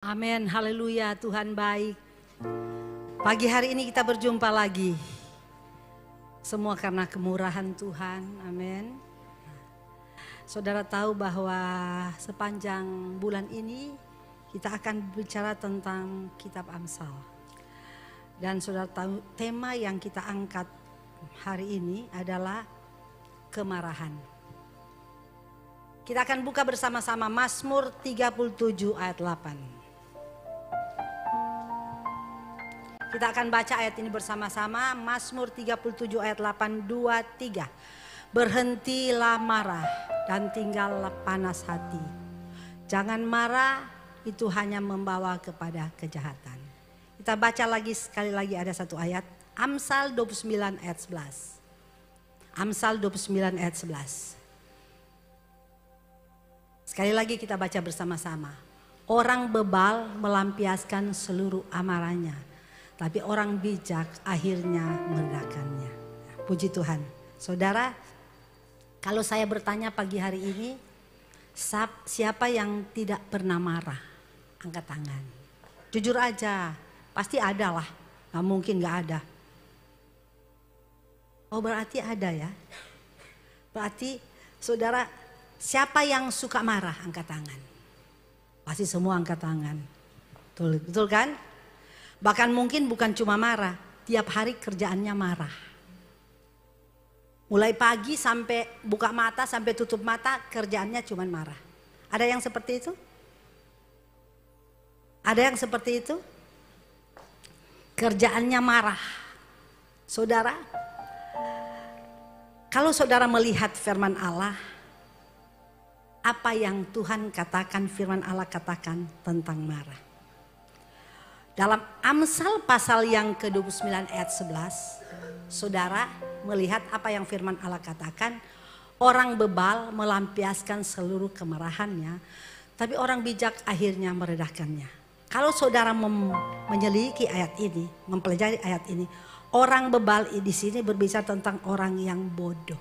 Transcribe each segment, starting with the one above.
Amin, haleluya, Tuhan baik. Pagi hari ini kita berjumpa lagi. Semua karena kemurahan Tuhan, amin. Saudara tahu bahwa sepanjang bulan ini kita akan bicara tentang kitab Amsal. Dan saudara tahu tema yang kita angkat hari ini adalah kemarahan. Kita akan buka bersama-sama Mazmur 37 ayat 8. Kita akan baca ayat ini bersama-sama. Mazmur 37 ayat 8, 2, 3. Berhentilah marah dan tinggallah panas hati. Jangan marah, itu hanya membawa kepada kejahatan. Kita baca lagi sekali lagi, ada satu ayat. Amsal 29 ayat 11. Amsal 29 ayat 11. Sekali lagi kita baca bersama-sama. Orang bebal melampiaskan seluruh amarahnya, tapi orang bijak akhirnya meredakannya. Puji Tuhan. Saudara, kalau saya bertanya pagi hari ini, siapa yang tidak pernah marah? Angkat tangan. Jujur aja, pasti ada lah. Gak mungkin gak ada. Oh berarti ada ya. Berarti saudara, siapa yang suka marah? Angkat tangan. Pasti semua angkat tangan. Betul kan? Bahkan mungkin bukan cuma marah, tiap hari kerjaannya marah. Mulai pagi sampai buka mata, sampai tutup mata, kerjaannya cuma marah. Ada yang seperti itu? Ada yang seperti itu? Kerjaannya marah. Saudara, kalau saudara melihat firman Allah, apa yang Tuhan katakan, firman Allah katakan tentang marah. Dalam Amsal pasal yang ke-29 ayat 11, saudara melihat apa yang firman Allah katakan. Orang bebal melampiaskan seluruh kemarahannya, tapi orang bijak akhirnya meredahkannya. Kalau saudara menyelidiki ayat ini, mempelajari ayat ini, orang bebal di sini berbicara tentang orang yang bodoh.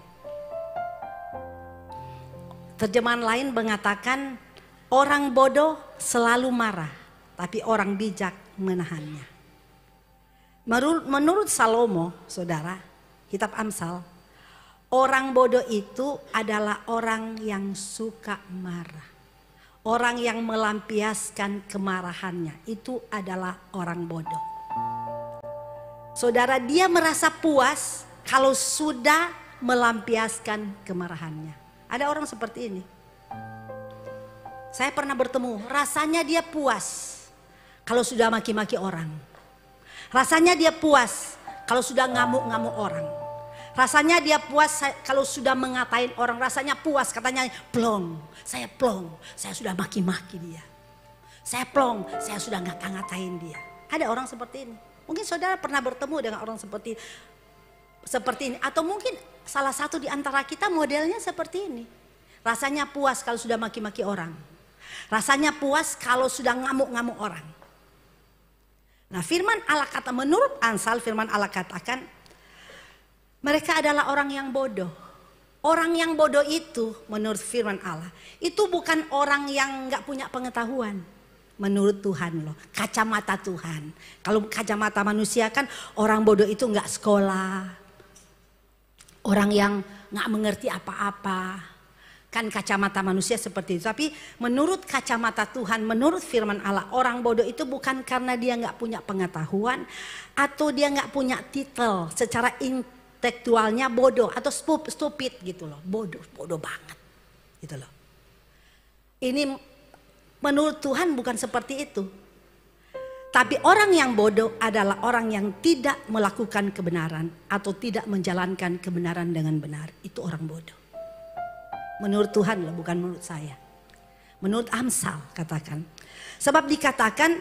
Terjemahan lain mengatakan orang bodoh selalu marah, tapi orang bijak menahannya. Menurut Salomo, saudara, kitab Amsal, orang bodoh itu adalah orang yang suka marah. Orang yang melampiaskan kemarahannya, itu adalah orang bodoh. Saudara, dia merasa puas kalau sudah melampiaskan kemarahannya. Ada orang seperti ini. Saya pernah bertemu, rasanya dia puas kalau sudah maki-maki orang. Rasanya dia puas kalau sudah ngamuk-ngamuk orang. Rasanya dia puas kalau sudah mengatain orang. Rasanya puas, katanya plong. Saya sudah maki-maki dia. Saya plong, saya sudah ngata-ngatain dia. Ada orang seperti ini. Mungkin saudara pernah bertemu dengan orang seperti ini. Atau mungkin salah satu di antara kita modelnya seperti ini. Rasanya puas kalau sudah maki-maki orang. Rasanya puas kalau sudah ngamuk-ngamuk orang. Nah, firman Allah kata, menurut Amsal firman Allah katakan, mereka adalah orang yang bodoh. Orang yang bodoh itu menurut firman Allah, itu bukan orang yang gak punya pengetahuan. Menurut Tuhan loh, kacamata Tuhan. Kalau kacamata manusia kan orang bodoh itu gak sekolah. Orang yang gak mengerti apa-apa. Kan kacamata manusia seperti itu. Tapi menurut kacamata Tuhan, menurut firman Allah, orang bodoh itu bukan karena dia gak punya pengetahuan atau dia gak punya titel. Secara intelektualnya bodoh atau stupid gitu loh. Bodoh banget gitu loh. Ini menurut Tuhan bukan seperti itu. Tapi orang yang bodoh adalah orang yang tidak melakukan kebenaran atau tidak menjalankan kebenaran dengan benar. Itu orang bodoh. Menurut Tuhan loh, bukan menurut saya. Menurut Amsal katakan. Sebab dikatakan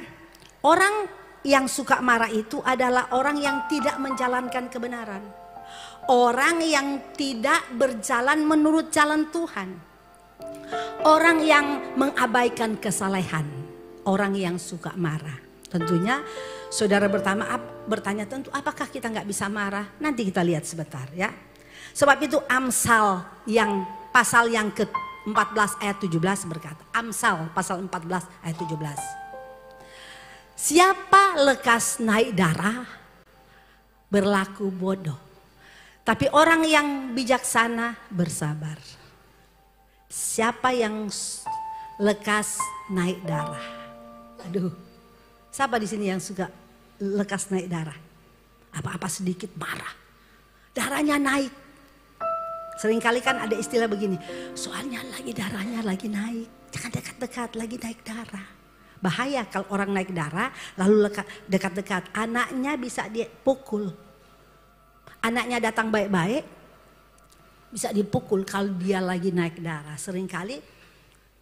orang yang suka marah itu adalah orang yang tidak menjalankan kebenaran. Orang yang tidak berjalan menurut jalan Tuhan. Orang yang mengabaikan kesalehan. Orang yang suka marah. Tentunya saudara bertanya tentu apakah kita nggak bisa marah? Nanti kita lihat sebentar ya. Sebab itu Amsal yang pasal yang ke-14 ayat 17 berkata. Amsal pasal 14 ayat 17. Siapa lekas naik darah berlaku bodoh. Tapi orang yang bijaksana bersabar. Siapa yang lekas naik darah? Aduh, siapa di sini yang suka lekas naik darah? Apa-apa sedikit marah, darahnya naik. Seringkali kan ada istilah begini, soalnya lagi darahnya lagi naik, jangan dekat-dekat, lagi naik darah. Bahaya kalau orang naik darah lalu dekat-dekat, anaknya bisa dia pukul. Anaknya datang baik-baik, bisa dipukul kalau dia lagi naik darah. Seringkali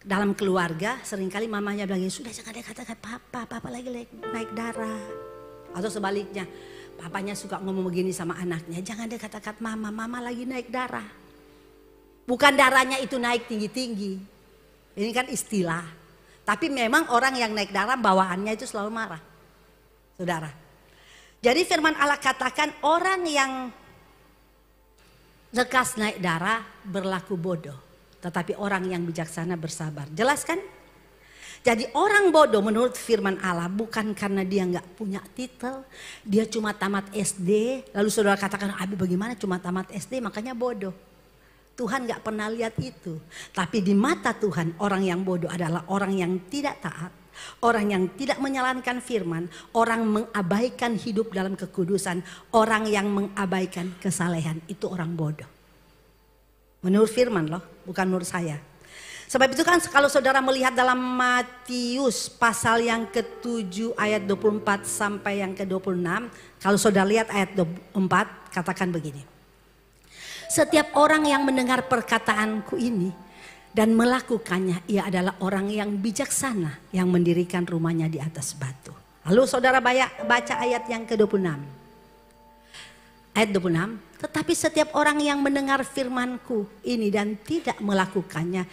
dalam keluarga, seringkali mamanya bilang, sudah jangan dekat-dekat papa lagi naik darah. Atau sebaliknya, papanya suka ngomong begini sama anaknya, jangan dekat-dekat mama lagi naik darah. Bukan darahnya itu naik tinggi-tinggi, ini kan istilah. Tapi memang orang yang naik darah bawaannya itu selalu marah. Saudara. Jadi firman Allah katakan orang yang lekas naik darah berlaku bodoh. Tetapi orang yang bijaksana bersabar. Jelas kan? Jadi orang bodoh menurut firman Allah bukan karena dia nggak punya titel. Dia cuma tamat SD. Lalu saudara katakan, Abi bagaimana cuma tamat SD makanya bodoh. Tuhan gak pernah lihat itu. Tapi di mata Tuhan orang yang bodoh adalah orang yang tidak taat. Orang yang tidak menjalankan firman. Orang mengabaikan hidup dalam kekudusan. Orang yang mengabaikan kesalehan. Itu orang bodoh. Menurut firman loh, bukan menurut saya. Sebab itu kan kalau saudara melihat dalam Matius pasal yang ke-7 ayat 24 sampai yang ke-26. Kalau saudara lihat ayat 24 katakan begini. Setiap orang yang mendengar perkataanku ini dan melakukannya, ia adalah orang yang bijaksana yang mendirikan rumahnya di atas batu. Lalu saudara baca ayat yang ke-26. Ayat 26, tetapi setiap orang yang mendengar firmanku ini dan tidak melakukannya,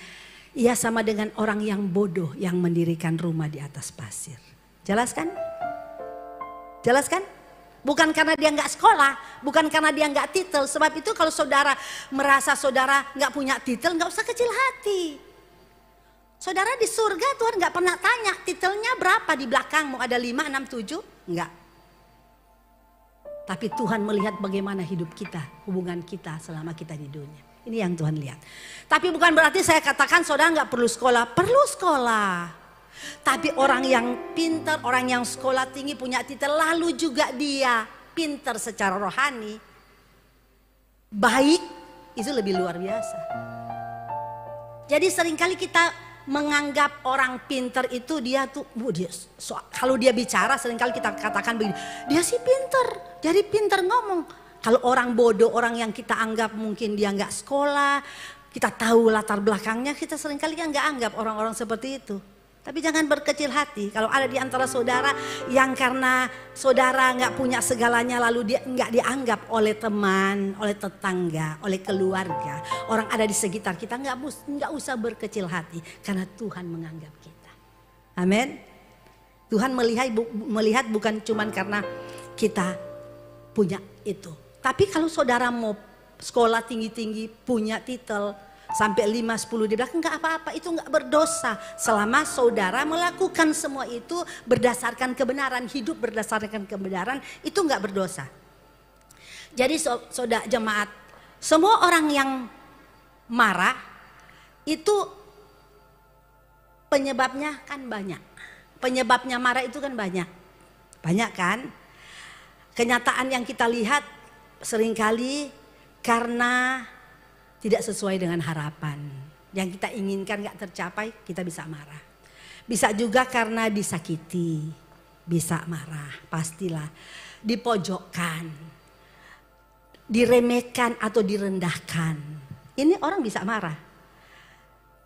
ia sama dengan orang yang bodoh yang mendirikan rumah di atas pasir. Jelas kan? Jelas kan? Bukan karena dia nggak sekolah, bukan karena dia nggak titel. Sebab itu kalau saudara merasa saudara nggak punya titel, nggak usah kecil hati. Saudara di surga Tuhan nggak pernah tanya titelnya berapa di belakangmu, ada 5, 6, 7, enggak. Tapi Tuhan melihat bagaimana hidup kita, hubungan kita selama kita di dunia. Ini yang Tuhan lihat. Tapi bukan berarti saya katakan saudara nggak perlu sekolah, perlu sekolah. Tapi orang yang pintar, orang yang sekolah tinggi punya titel, lalu juga dia pintar secara rohani, baik, itu lebih luar biasa. Jadi seringkali kita menganggap orang pintar itu dia tuh, kalau dia bicara seringkali kita katakan begini, dia sih pintar, jadi pintar ngomong. Kalau orang bodoh, orang yang kita anggap mungkin dia nggak sekolah, kita tahu latar belakangnya, kita seringkali kan nggak anggap orang-orang seperti itu. Tapi jangan berkecil hati kalau ada di antara saudara yang karena saudara nggak punya segalanya lalu dia nggak dianggap oleh teman, oleh tetangga, oleh keluarga, orang ada di sekitar kita, nggak usah berkecil hati karena Tuhan menganggap kita. Amin. Tuhan melihat bukan cuman karena kita punya itu. Tapi kalau saudara mau sekolah tinggi-tinggi, punya titel sampai 5, 10 di belakang, enggak apa-apa, itu enggak berdosa. Selama saudara melakukan semua itu berdasarkan kebenaran, hidup berdasarkan kebenaran, itu enggak berdosa. Jadi saudara jemaat, semua orang yang marah itu penyebabnya kan banyak. Penyebabnya marah itu kan banyak. Banyak kan? Kenyataan yang kita lihat seringkali karena tidak sesuai dengan harapan. Yang kita inginkan gak tercapai, kita bisa marah. Bisa juga karena disakiti, bisa marah, pastilah. Dipojokkan, diremehkan atau direndahkan. Ini orang bisa marah.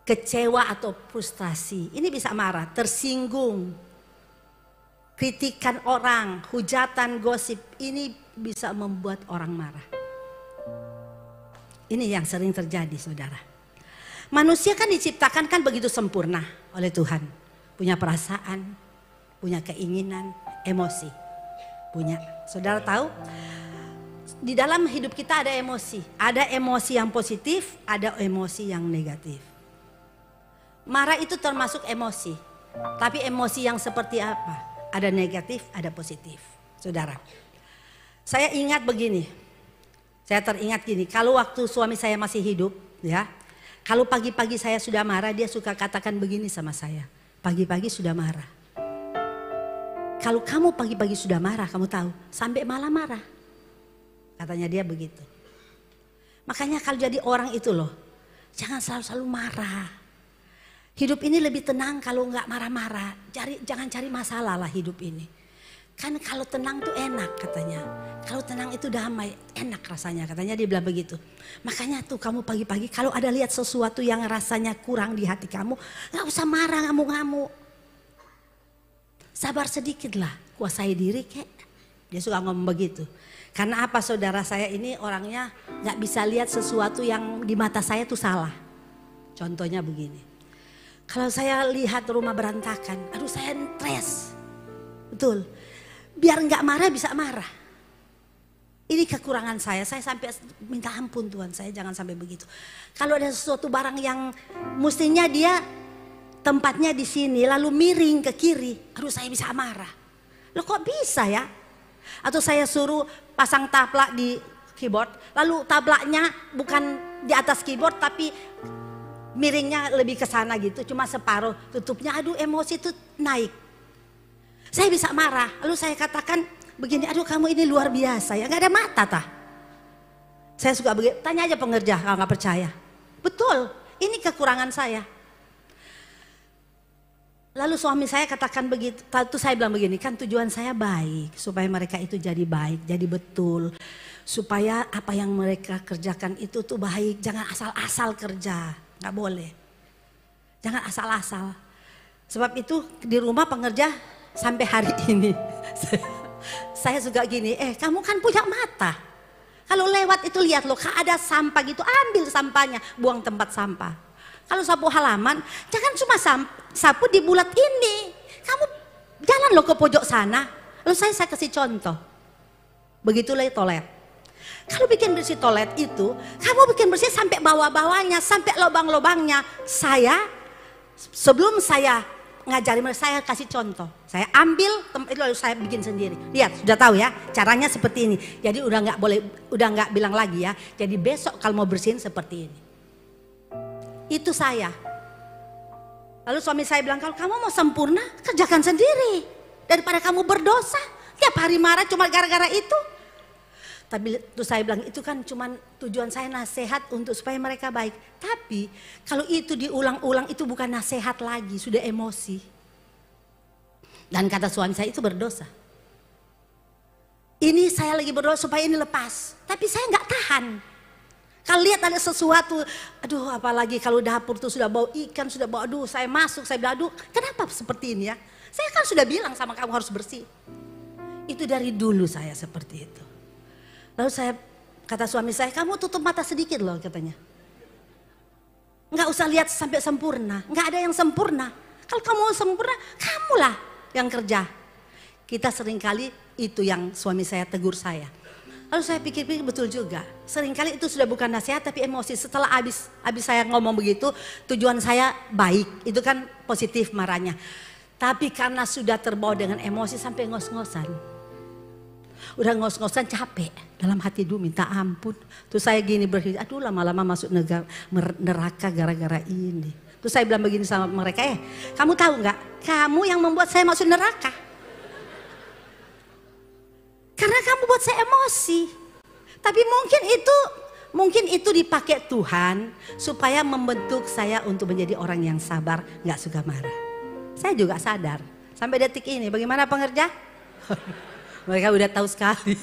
Kecewa atau frustrasi, ini bisa marah. Tersinggung, kritikan orang, hujatan, gosip, ini bisa membuat orang marah. Ini yang sering terjadi saudara. Manusia kan diciptakan kan begitu sempurna oleh Tuhan. Punya perasaan, punya keinginan, emosi. Punya. Saudara tahu? Di dalam hidup kita ada emosi. Ada emosi yang positif, ada emosi yang negatif. Marah itu termasuk emosi. Tapi emosi yang seperti apa? ada negatif, ada positif. Saudara, saya ingat begini, saya teringat gini, kalau waktu suami saya masih hidup ya, kalau pagi-pagi saya sudah marah, dia suka katakan begini sama saya, pagi-pagi sudah marah. Kalau kamu pagi-pagi sudah marah, kamu tahu, sampai malam marah. Katanya dia begitu. Makanya kalau jadi orang itu loh, jangan selalu marah. Hidup ini lebih tenang kalau nggak marah-marah. Jangan cari masalah lah hidup ini. Kan kalau tenang tuh enak katanya. Kalau tenang itu damai, enak rasanya katanya, dia bilang begitu. Makanya tuh kamu pagi-pagi kalau ada lihat sesuatu yang rasanya kurang di hati kamu, nggak usah marah, ngamuk-ngamuk. Sabar sedikit lah, kuasai diri kek. Dia suka ngomong begitu. Karena apa, saudara, saya ini orangnya nggak bisa lihat sesuatu yang di mata saya tuh salah. Contohnya begini. Kalau saya lihat rumah berantakan, aduh saya stres. Betul. Biar nggak marah bisa marah. Ini kekurangan saya sampai minta ampun Tuhan, saya jangan sampai begitu. Kalau ada sesuatu barang yang mestinya dia tempatnya di sini lalu miring ke kiri, aduh saya bisa marah. Loh kok bisa ya? Atau saya suruh pasang taplak di keyboard, lalu taplaknya bukan di atas keyboard tapi miringnya lebih ke sana gitu, cuma separuh tutupnya, aduh emosi itu naik. Saya bisa marah, lalu saya katakan begini, aduh kamu ini luar biasa ya, nggak ada mata tah. Saya suka begitu, tanya aja pengerja kalau nggak percaya. Betul, ini kekurangan saya. Lalu suami saya katakan begitu, itu saya bilang begini, kan tujuan saya baik, supaya mereka itu jadi baik, jadi betul. Supaya apa yang mereka kerjakan itu tuh baik, jangan asal-asal kerja, nggak boleh. Jangan asal-asal. Sebab itu di rumah pengerja sampai hari ini, saya suka gini, kamu kan punya mata. Kalau lewat itu lihat loh, ada sampah gitu, ambil sampahnya, buang tempat sampah. Kalau sapu halaman, jangan cuma sapu di bulat ini. Kamu jalan loh ke pojok sana. Lalu saya kasih contoh. Begitulah toilet. Kalau bikin bersih toilet itu, kamu bikin bersih sampai bawah-bawahnya, sampai lubang-lubangnya. Sebelum saya ngajarin mereka, saya kasih contoh. Saya ambil tempat itu lalu saya bikin sendiri. Lihat, sudah tahu ya, caranya seperti ini. Jadi udah nggak bilang lagi ya. Jadi besok kalau mau bersihin seperti ini. Itu saya. Lalu suami saya bilang, kalau kamu mau sempurna, kerjakan sendiri. Daripada kamu berdosa, tiap hari marah cuma gara-gara itu. Tapi itu saya bilang, itu kan cuma tujuan saya nasihat untuk supaya mereka baik. Tapi kalau itu diulang-ulang itu bukan nasihat lagi, sudah emosi. Dan kata suami saya itu berdosa. Ini saya lagi berdoa supaya ini lepas. Tapi saya nggak tahan. Kalau lihat ada sesuatu, aduh apalagi kalau dapur tuh sudah bau ikan, sudah bau, aduh saya masuk, saya bilang, aduh kenapa seperti ini ya? Saya kan sudah bilang sama kamu harus bersih. Itu dari dulu saya seperti itu. Lalu saya kata suami saya, kamu tutup mata sedikit loh katanya. Nggak usah lihat sampai sempurna, nggak ada yang sempurna. Kalau kamu mau sempurna, kamulah yang kerja. Kita seringkali itu yang suami saya tegur saya. Lalu saya pikir-pikir betul juga. Seringkali itu sudah bukan nasihat tapi emosi. Setelah habis saya ngomong begitu, tujuan saya baik. Itu kan positif marahnya. Tapi karena sudah terbawa dengan emosi sampai ngos-ngosan. Udah ngos-ngosan capek. Dalam hati dulu minta ampun. Terus saya gini berpikir, aduh lama-lama masuk neraka gara-gara ini. Terus saya bilang begini sama mereka, kamu tahu nggak? Kamu yang membuat saya masuk neraka. Karena kamu buat saya emosi. Tapi mungkin itu dipakai Tuhan supaya membentuk saya untuk menjadi orang yang sabar, nggak suka marah. Saya juga sadar. Sampai detik ini, bagaimana pengerja? Mereka udah tahu sekali.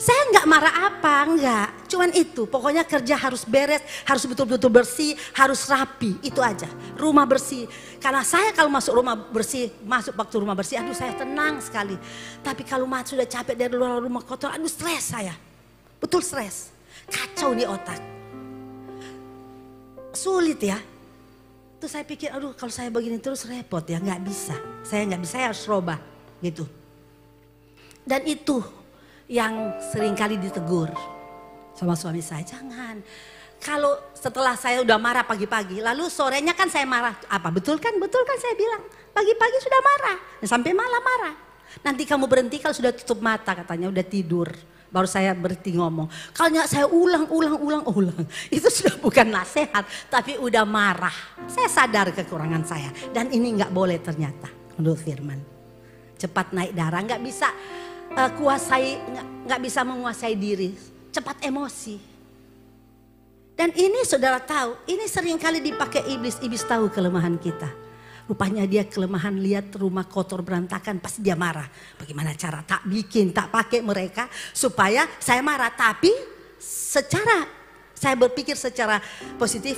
Saya nggak marah apa, enggak. Cuman itu, pokoknya kerja harus beres, harus betul-betul bersih, harus rapi, itu aja. Rumah bersih. Karena saya kalau masuk rumah bersih, masuk waktu rumah bersih, aduh saya tenang sekali. Tapi kalau sudah capek dari luar rumah kotor, aduh stres saya. Betul stres. Kacau nih otak. Sulit ya. Terus saya pikir, aduh kalau saya begini terus repot ya, nggak bisa. Saya nggak bisa, saya harus rubah gitu. Dan itu yang seringkali ditegur sama suami saya, jangan. kalau setelah saya udah marah pagi-pagi, lalu sorenya kan saya marah. Apa betul kan? Betul kan saya bilang. Pagi-pagi sudah marah, sampai malam marah. Nanti kamu berhenti kalau sudah tutup mata katanya, udah tidur. Baru saya berhenti ngomong. Kalau saya ulang. Itu sudah bukan nasihat, tapi udah marah. Saya sadar kekurangan saya. Dan ini nggak boleh ternyata menurut firman. Cepat naik darah, nggak bisa nggak bisa menguasai diri. Cepat emosi. Dan ini saudara tahu, ini seringkali dipakai iblis. Iblis tahu kelemahan kita. Rupanya dia kelemahan, lihat rumah kotor berantakan, pasti dia marah. Bagaimana cara tak pakai mereka supaya saya marah. Tapi saya berpikir secara positif,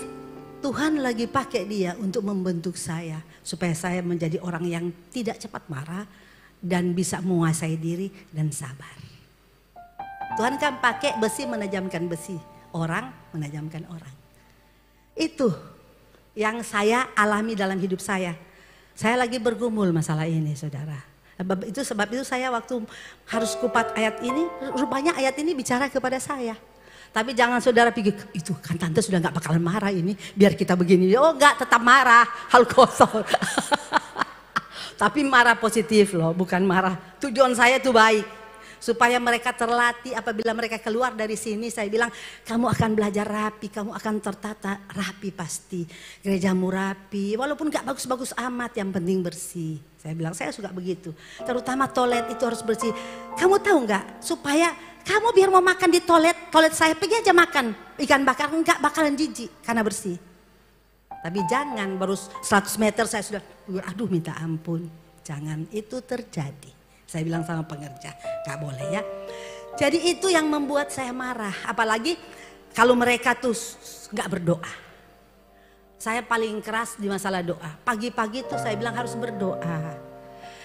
Tuhan lagi pakai dia untuk membentuk saya. Supaya saya menjadi orang yang tidak cepat marah dan bisa menguasai diri dan sabar. Tuhan kan pakai besi menajamkan besi. Orang menajamkan orang. Itu yang saya alami dalam hidup saya. Saya lagi bergumul masalah ini saudara. Sebab itu saya waktu harus kupat ayat ini, rupanya ayat ini bicara kepada saya. Tapi jangan saudara pikir, itu kan tante sudah gak bakalan marah ini, biar kita begini. Oh enggak, tetap marah, hal kosong. Tapi marah positif loh, bukan marah. Tujuan saya itu baik. Supaya mereka terlatih, apabila mereka keluar dari sini, saya bilang kamu akan belajar rapi, kamu akan tertata rapi pasti. Gerejamu rapi, walaupun gak bagus-bagus amat, yang penting bersih. Saya bilang saya suka begitu, terutama toilet itu harus bersih. Kamu tahu gak, supaya kamu biar mau makan di toilet saya pergi aja makan ikan bakar, gak bakalan jijik karena bersih. Tapi jangan baru 100 meter saya sudah, aduh minta ampun, jangan itu terjadi. Saya bilang sama pengerja, gak boleh ya. Jadi itu yang membuat saya marah. Apalagi kalau mereka tuh gak berdoa. Saya paling keras di masalah doa. Pagi-pagi tuh saya bilang harus berdoa.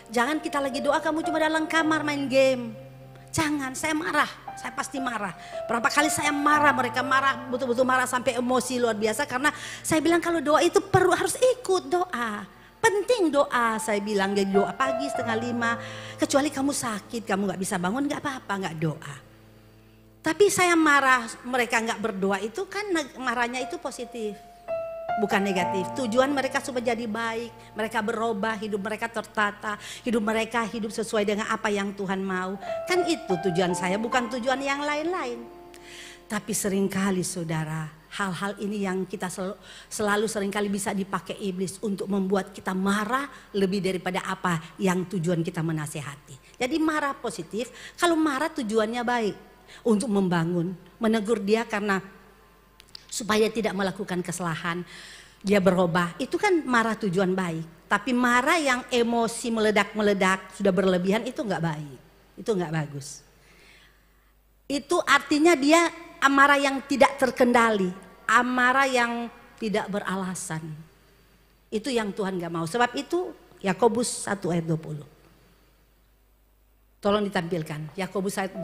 Jangan kita lagi doa kamu cuma dalam kamar main game. Jangan, saya marah. Saya pasti marah. Berapa kali saya marah, mereka marah, betul-betul marah sampai emosi luar biasa. Karena saya bilang kalau doa itu perlu harus ikut doa. Penting doa, saya bilang jadi doa pagi 4:30. Kecuali kamu sakit, kamu gak bisa bangun, gak apa-apa, gak doa. Tapi saya marah, mereka gak berdoa itu kan marahnya itu positif. Bukan negatif, tujuan mereka supaya jadi baik. Mereka berubah, hidup mereka tertata. Hidup mereka hidup sesuai dengan apa yang Tuhan mau. Kan itu tujuan saya, bukan tujuan yang lain-lain. Tapi seringkali saudara, hal-hal ini yang kita selalu seringkali bisa dipakai iblis untuk membuat kita marah lebih daripada apa yang tujuan kita menasehati. Jadi marah positif, kalau marah tujuannya baik untuk membangun, menegur dia karena supaya tidak melakukan kesalahan, dia berubah. Itu kan marah tujuan baik. Tapi marah yang emosi meledak-meledak sudah berlebihan itu nggak baik, itu nggak bagus. Itu artinya dia amarah yang tidak terkendali, amarah yang tidak beralasan. Itu yang Tuhan gak mau. Sebab itu Yakobus 1 ayat 20. Tolong ditampilkan. Yakobus 1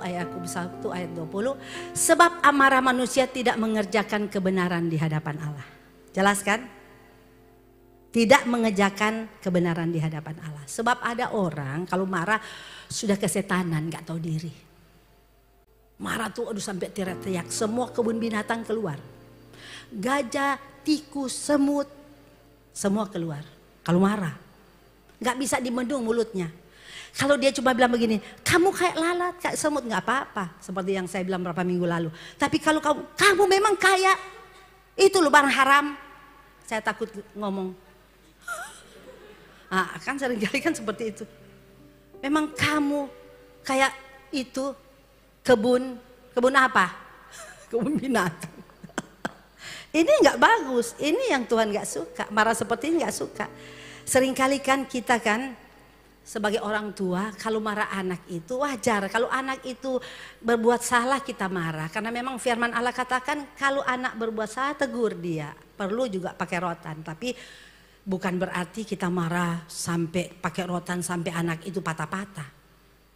ayat 20. Sebab amarah manusia tidak mengerjakan kebenaran di hadapan Allah. Jelaskan? Tidak mengerjakan kebenaran di hadapan Allah. Sebab ada orang kalau marah sudah kesetanan, gak tahu diri. Marah tuh aduh sampai teriak-teriak, semua kebun binatang keluar. Gajah, tikus, semut, semua keluar. Kalau marah, gak bisa dimendung mulutnya. Kalau dia cuma bilang begini, kamu kayak lalat, kayak semut, gak apa-apa. Seperti yang saya bilang beberapa minggu lalu. Tapi kalau kamu memang kayak, itu loh barang haram. Saya takut ngomong. Nah, kan seringkali kan seperti itu. Memang kamu kayak itu. Kebun apa? Kebun binatang. Ini nggak bagus, ini yang Tuhan nggak suka. Marah seperti ini nggak suka. Seringkali kan kita kan sebagai orang tua kalau marah anak itu wajar. Kalau anak itu berbuat salah kita marah. Karena memang firman Allah katakan kalau anak berbuat salah tegur dia. Perlu juga pakai rotan. Tapi bukan berarti kita marah sampai pakai rotan sampai anak itu patah-patah.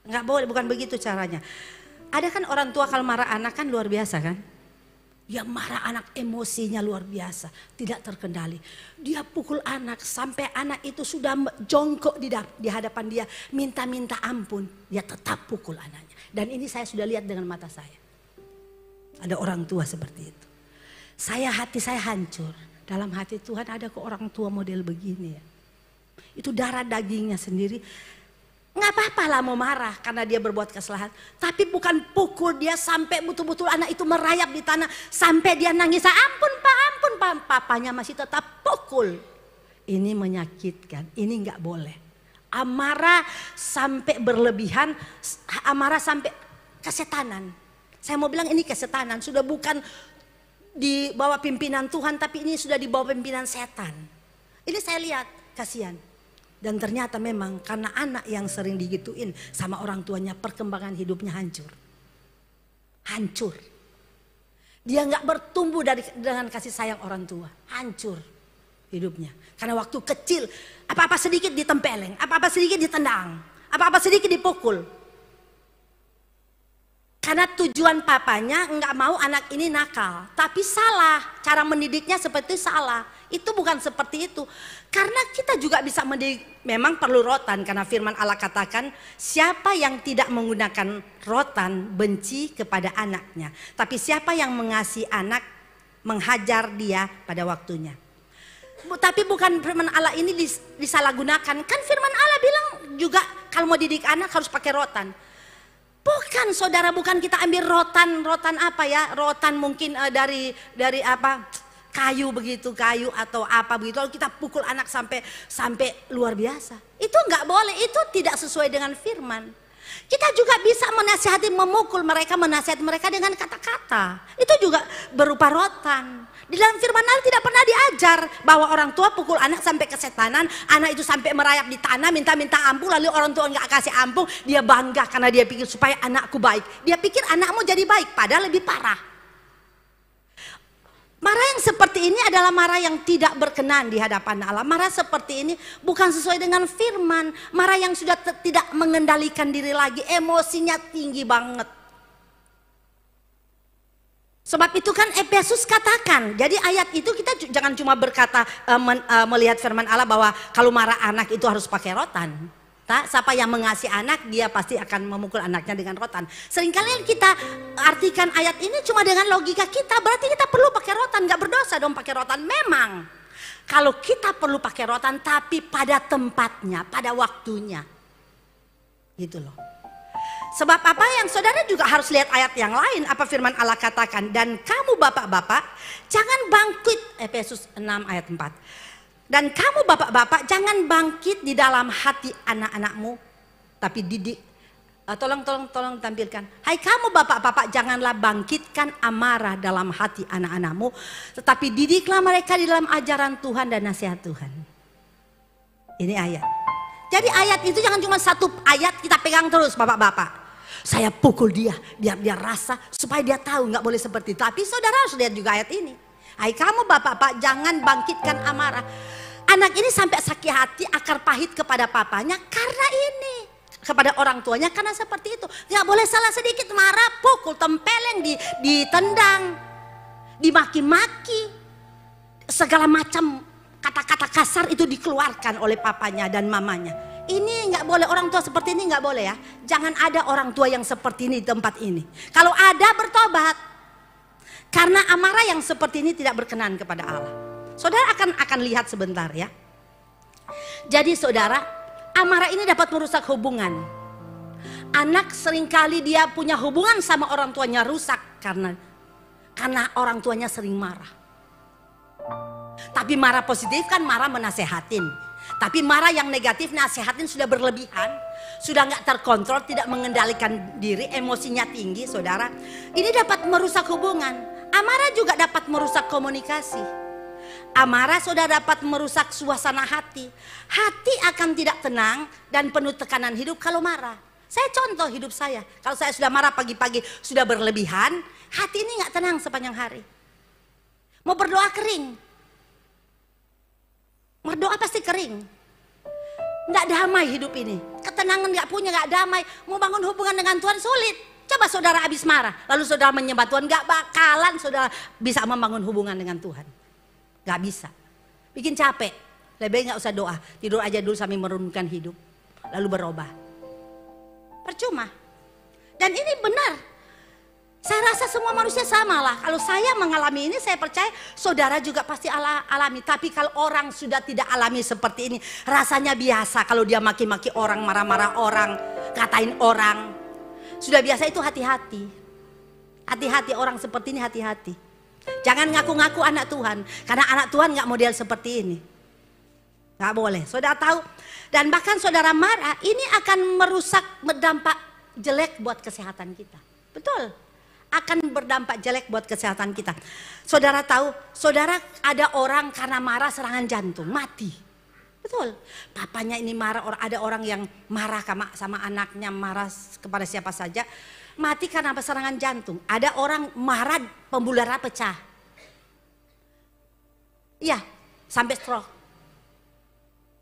Nggak boleh, bukan begitu caranya. Ada kan orang tua kalau marah anak kan luar biasa kan. Dia marah anak emosinya luar biasa. Tidak terkendali. Dia pukul anak sampai anak itu sudah jongkok di hadapan dia. Minta-minta ampun. Dia tetap pukul anaknya. Dan ini saya sudah lihat dengan mata saya. Ada orang tua seperti itu. Hati saya hancur. Dalam hati Tuhan ada kok orang tua model begini ya. Itu darah dagingnya sendiri. Nggak apa-apa lah mau marah karena dia berbuat kesalahan. Tapi bukan pukul dia sampai betul-betul anak itu merayap di tanah. Sampai dia nangis, ampun pak. Papanya masih tetap pukul. Ini menyakitkan, ini nggak boleh. Amarah sampai berlebihan, amarah sampai kesetanan. Saya mau bilang ini kesetanan, sudah bukan di bawah pimpinan Tuhan, tapi ini sudah di bawah pimpinan setan. Ini saya lihat, kasihan. Dan ternyata memang karena anak yang sering digituin sama orang tuanya, perkembangan hidupnya hancur. Hancur. Dia nggak bertumbuh dengan kasih sayang orang tua. Hancur hidupnya. Karena waktu kecil, apa-apa sedikit ditempeleng, apa-apa sedikit ditendang, apa-apa sedikit dipukul. Karena tujuan papanya nggak mau anak ini nakal. Tapi salah, cara mendidiknya seperti salah. Itu bukan seperti itu. Karena kita juga bisa mendidik, memang perlu rotan. Karena firman Allah katakan, siapa yang tidak menggunakan rotan benci kepada anaknya. Tapi siapa yang mengasihi anak, menghajar dia pada waktunya. Tapi bukan firman Allah ini disalahgunakan. Kan firman Allah bilang juga kalau mau didik anak harus pakai rotan. Bukan saudara, bukan kita ambil rotan apa ya, rotan mungkin dari apa, kayu begitu, kayu atau apa begitu, lalu kita pukul anak sampai luar biasa. Itu nggak boleh, itu tidak sesuai dengan firman. Kita juga bisa menasihati, memukul mereka, menasihati mereka dengan kata-kata. Itu juga berupa rotan. Di dalam firman Allah tidak pernah diajar bahwa orang tua pukul anak sampai kesetanan, anak itu sampai merayap di tanah, minta ampun, lalu orang tua nggak kasih ampun, dia bangga karena dia pikir supaya anakku baik. Dia pikir anakmu jadi baik, padahal lebih parah. Marah yang seperti ini adalah marah yang tidak berkenan di hadapan Allah. Marah seperti ini bukan sesuai dengan firman. Marah yang sudah tidak mengendalikan diri lagi, emosinya tinggi banget. Sebab itu kan Efesus katakan, jadi ayat itu kita jangan cuma berkata melihat firman Allah bahwa kalau marah anak itu harus pakai rotan. Siapa yang mengasihi anak dia pasti akan memukul anaknya dengan rotan. Seringkali kita artikan ayat ini cuma dengan logika kita, berarti kita perlu pakai rotan, nggak berdosa dong pakai rotan. Memang kalau kita perlu pakai rotan tapi pada tempatnya, pada waktunya, gitu loh. Sebab apa yang saudara juga harus lihat ayat yang lain, apa firman Allah katakan, dan kamu bapak-bapak jangan bangkit, Efesus 6 ayat 4. Dan kamu bapak-bapak jangan bangkit di dalam hati anak-anakmu, tapi didik. Tolong tampilkan. Hai kamu bapak-bapak janganlah bangkitkan amarah dalam hati anak-anakmu, tetapi didiklah mereka di dalam ajaran Tuhan dan nasihat Tuhan. Ini ayat. Jadi ayat itu jangan cuma satu ayat kita pegang terus bapak-bapak. Saya pukul dia, biar dia rasa supaya dia tahu nggak boleh seperti itu. Tapi saudara harus lihat juga ayat ini. Hai kamu bapak-bapak jangan bangkitkan amarah. Anak ini sampai sakit hati, akar pahit kepada papanya karena ini. Kepada orang tuanya karena seperti itu. Nggak boleh salah sedikit marah, pukul, tempeleng, ditendang, dimaki-maki. Segala macam kata-kata kasar itu dikeluarkan oleh papanya dan mamanya. Ini nggak boleh, orang tua seperti ini nggak boleh ya. Jangan ada orang tua yang seperti ini di tempat ini. Kalau ada bertobat. Karena amarah yang seperti ini tidak berkenan kepada Allah. Saudara akan lihat sebentar ya. Jadi saudara, amarah ini dapat merusak hubungan. Anak seringkali dia punya hubungan sama orang tuanya rusak karena orang tuanya sering marah. Tapi marah positif kan marah menasehatin. Tapi marah yang negatif, nasihatin sudah berlebihan, sudah nggak terkontrol, tidak mengendalikan diri, emosinya tinggi, saudara. Ini dapat merusak hubungan. Amarah juga dapat merusak komunikasi. Amarah sudah dapat merusak suasana hati. Hati akan tidak tenang dan penuh tekanan hidup kalau marah. Saya contoh hidup saya. Kalau saya sudah marah pagi-pagi, sudah berlebihan, hati ini nggak tenang sepanjang hari. Mau berdoa kering. Berdoa pasti kering. Nggak damai hidup ini. Ketenangan nggak punya, nggak damai. Mau bangun hubungan dengan Tuhan sulit. Coba saudara habis marah, lalu saudara menyembah Tuhan, nggak bakalan saudara bisa membangun hubungan dengan Tuhan. Nggak bisa. Bikin capek. Lebih baik nggak usah doa. Tidur aja dulu sambil merenungkan hidup. Lalu berubah. Percuma. Dan ini benar. Saya rasa semua manusia sama lah. Kalau saya mengalami ini, saya percaya saudara juga pasti alami. Tapi kalau orang sudah tidak alami seperti ini, rasanya biasa kalau dia maki-maki orang, marah-marah orang, katain orang. Sudah biasa itu hati-hati. Hati-hati orang seperti ini, hati-hati. Jangan ngaku-ngaku anak Tuhan. Karena anak Tuhan gak model seperti ini. Gak boleh. Saudara tahu. Dan bahkan saudara marah, ini akan merusak, berdampak jelek buat kesehatan kita. Betul. Akan berdampak jelek buat kesehatan kita. Saudara tahu, saudara ada orang karena marah serangan jantung, mati. Betul. Papanya ini marah, ada orang yang marah sama anaknya, marah kepada siapa saja, mati karena serangan jantung. Ada orang marah pembuluh darah pecah. Iya, sampai stroke.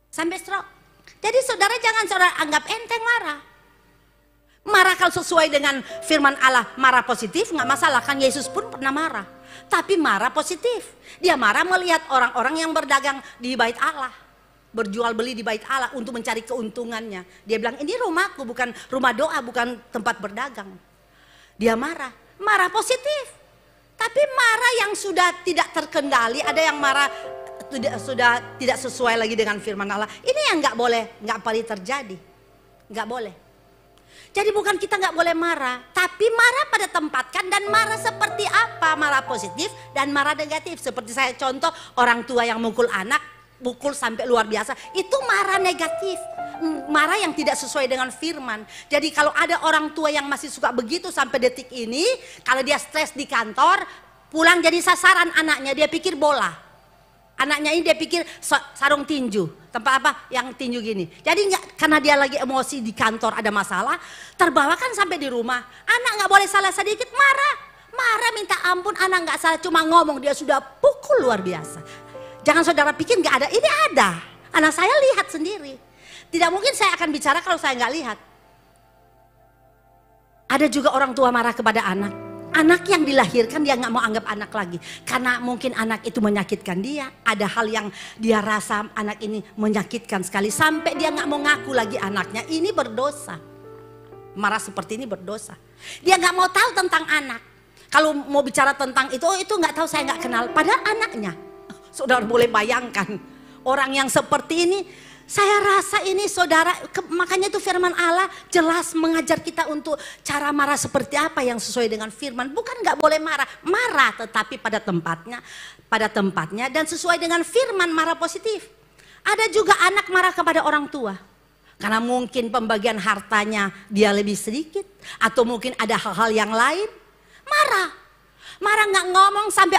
Sampai stroke. Jadi saudara jangan saudara anggap enteng marah. Marah kalau sesuai dengan firman Allah, marah positif nggak masalah, kan Yesus pun pernah marah. Tapi marah positif. Dia marah melihat orang-orang yang berdagang di bait Allah, berjual beli di bait Allah untuk mencari keuntungannya. Dia bilang ini rumahku, bukan rumah doa, bukan tempat berdagang. Dia marah, marah positif. Tapi marah yang sudah tidak terkendali, ada yang marah sudah tidak sesuai lagi dengan firman Allah. Ini yang nggak boleh, nggak boleh terjadi, nggak boleh. Jadi bukan kita nggak boleh marah, tapi marah pada tempatkan dan marah seperti apa? Marah positif dan marah negatif. Seperti saya contoh orang tua yang mukul anak, pukul sampai luar biasa, itu marah negatif. Marah yang tidak sesuai dengan firman. Jadi kalau ada orang tua yang masih suka begitu sampai detik ini, kalau dia stres di kantor, pulang jadi sasaran anaknya, dia pikir bola. Anaknya ini dia pikir sarung tinju, tempat apa yang tinju gini. Jadi karena dia lagi emosi di kantor ada masalah, terbawakan sampai di rumah. Anak nggak boleh salah sedikit, marah minta ampun. Anak nggak salah, cuma ngomong dia sudah pukul luar biasa. Jangan saudara pikir nggak ada, ini ada. Anak saya lihat sendiri. Tidak mungkin saya akan bicara kalau saya nggak lihat. Ada juga orang tua marah kepada anak. Anak yang dilahirkan dia nggak mau anggap anak lagi. Karena mungkin anak itu menyakitkan dia. Ada hal yang dia rasa anak ini menyakitkan sekali. Sampai dia nggak mau ngaku lagi anaknya. Ini berdosa. Marah seperti ini berdosa. Dia nggak mau tahu tentang anak. Kalau mau bicara tentang itu nggak tahu, saya nggak kenal. Padahal anaknya. Saudara boleh bayangkan. Orang yang seperti ini. Saya rasa ini saudara, makanya itu firman Allah jelas mengajar kita untuk cara marah seperti apa yang sesuai dengan firman. Bukan nggak boleh marah, marah tetapi pada tempatnya dan sesuai dengan firman, marah positif. Ada juga anak marah kepada orang tua. Karena mungkin pembagian hartanya dia lebih sedikit. Atau mungkin ada hal-hal yang lain. Marah nggak ngomong sampai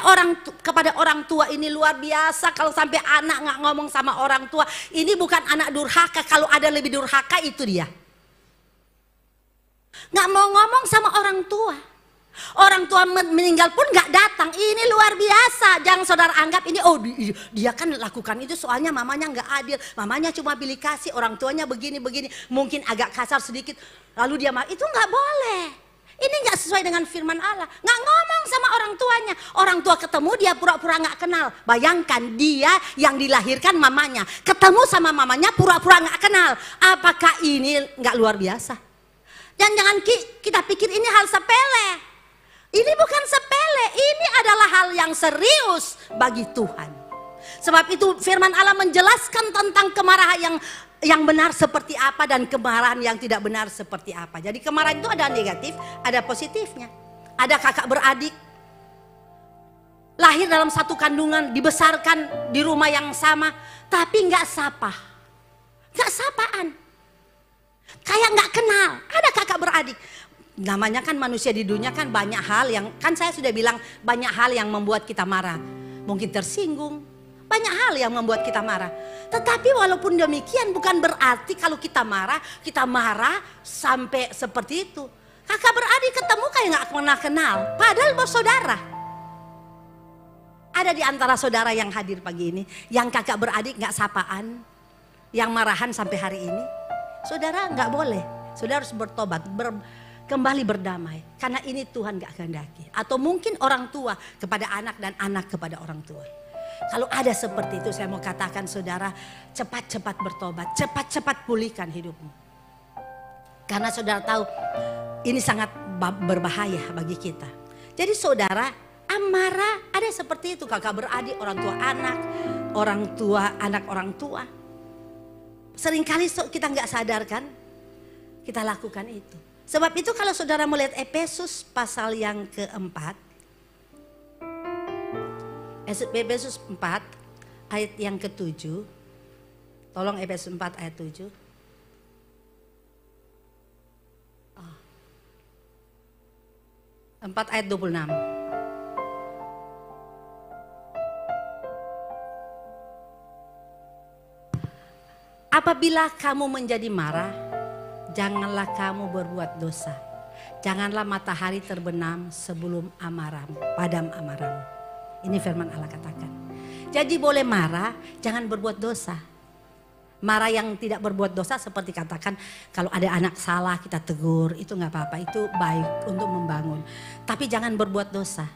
kepada orang tua, ini luar biasa. Kalau sampai anak nggak ngomong sama orang tua, ini bukan anak durhaka. Kalau ada lebih durhaka itu dia. Nggak mau ngomong sama orang tua. Orang tua meninggal pun nggak datang. Ini luar biasa. Jangan saudara anggap ini, oh dia kan lakukan itu soalnya mamanya nggak adil. Mamanya cuma pilih kasih, orang tuanya begini. Mungkin agak kasar sedikit. Lalu dia marah, itu nggak boleh. Ini nggak sesuai dengan firman Allah. Nggak ngomong sama orang tuanya. Orang tua ketemu dia pura-pura nggak kenal. Bayangkan dia yang dilahirkan mamanya, ketemu sama mamanya pura-pura nggak kenal. Apakah ini nggak luar biasa? Dan jangan kita pikir ini hal sepele. Ini bukan sepele. Ini adalah hal yang serius bagi Tuhan. Sebab itu firman Allah menjelaskan tentang kemarahan yang benar seperti apa dan kemarahan yang tidak benar seperti apa. Jadi kemarahan itu ada negatif, ada positifnya. Ada kakak beradik lahir dalam satu kandungan, dibesarkan di rumah yang sama, tapi nggak sapaan, kayak nggak kenal. Ada kakak beradik. Namanya kan manusia di dunia kan banyak hal yang, kan saya sudah bilang banyak hal yang membuat kita marah. Mungkin tersinggung. Banyak hal yang membuat kita marah. Tetapi walaupun demikian bukan berarti kalau kita marah sampai seperti itu. Kakak beradik ketemu kayak gak pernah kenal. Padahal bersaudara. Ada di antara saudara yang hadir pagi ini, yang kakak beradik gak sapaan, yang marahan sampai hari ini. Saudara gak boleh. Saudara harus bertobat, kembali berdamai. Karena ini Tuhan gak kehendaki. Atau mungkin orang tua kepada anak dan anak kepada orang tua. Kalau ada seperti itu, saya mau katakan saudara, cepat-cepat bertobat, cepat-cepat pulihkan hidupmu. Karena saudara tahu ini sangat berbahaya bagi kita. Jadi saudara, amarah ada seperti itu, kakak beradik, orang tua anak orang tua. Seringkali kita nggak sadarkan, kita lakukan itu. Sebab itu kalau saudara melihat Efesus pasal yang keempat, Efesus 4 ayat yang ke-7, tolong Efesus 4 ayat 7. 4 ayat 26. Apabila kamu menjadi marah, janganlah kamu berbuat dosa. Janganlah matahari terbenam sebelum padam amarahmu. Ini firman Allah katakan. Jadi boleh marah, jangan berbuat dosa. Marah yang tidak berbuat dosa seperti katakan kalau ada anak salah kita tegur, itu nggak apa-apa, itu baik untuk membangun. Tapi jangan berbuat dosa.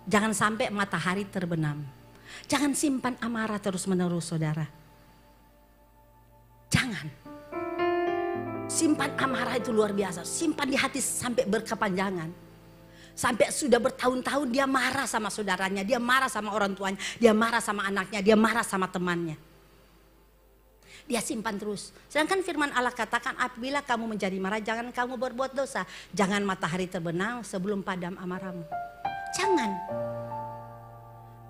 Jangan sampai matahari terbenam. Jangan simpan amarah terus-menerus saudara. Jangan. Simpan amarah itu luar biasa. Simpan di hati sampai berkepanjangan. Sampai sudah bertahun-tahun dia marah sama saudaranya, dia marah sama orang tuanya, dia marah sama anaknya, dia marah sama temannya. Dia simpan terus. Sedangkan firman Allah katakan apabila kamu menjadi marah jangan kamu berbuat dosa. Jangan matahari terbenam sebelum padam amarahmu. Jangan.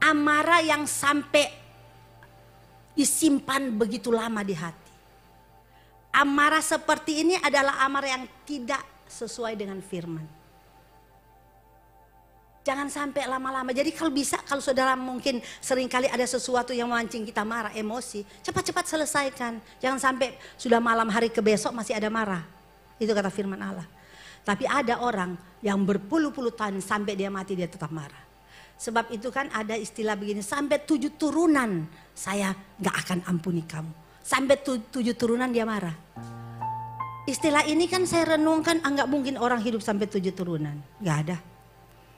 Amarah yang sampai disimpan begitu lama di hati. Amarah seperti ini adalah amarah yang tidak sesuai dengan firman. Jangan sampai lama-lama. Jadi kalau bisa, kalau saudara mungkin seringkali ada sesuatu yang memancing kita marah, emosi, cepat-cepat selesaikan. Jangan sampai sudah malam hari ke besok masih ada marah. Itu kata firman Allah. Tapi ada orang yang berpuluh-puluh tahun sampai dia mati dia tetap marah. Sebab itu kan ada istilah begini, sampai 7 turunan saya gak akan ampuni kamu. Sampai 7 turunan dia marah. Istilah ini kan saya renungkan, nggak mungkin orang hidup sampai 7 turunan. Gak ada.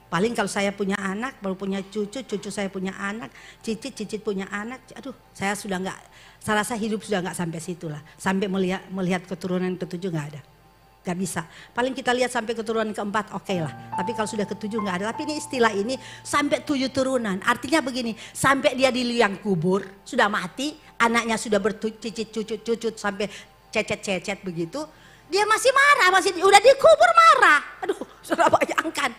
Paling kalau saya punya anak, baru punya cucu saya punya anak, cicit punya anak. Aduh, saya rasa hidup sudah nggak sampai situ lah. Sampai melihat keturunan ke-7 nggak ada. Gak bisa. Paling kita lihat sampai keturunan ke-4 oke lah. Tapi kalau sudah ke-7 nggak ada. Tapi ini istilah ini sampai 7 turunan. Artinya begini, sampai dia di liang kubur, sudah mati, anaknya sudah bercicit cucut sampai cecet begitu. Dia masih marah, udah dikubur marah. Aduh, sudah bayangkan.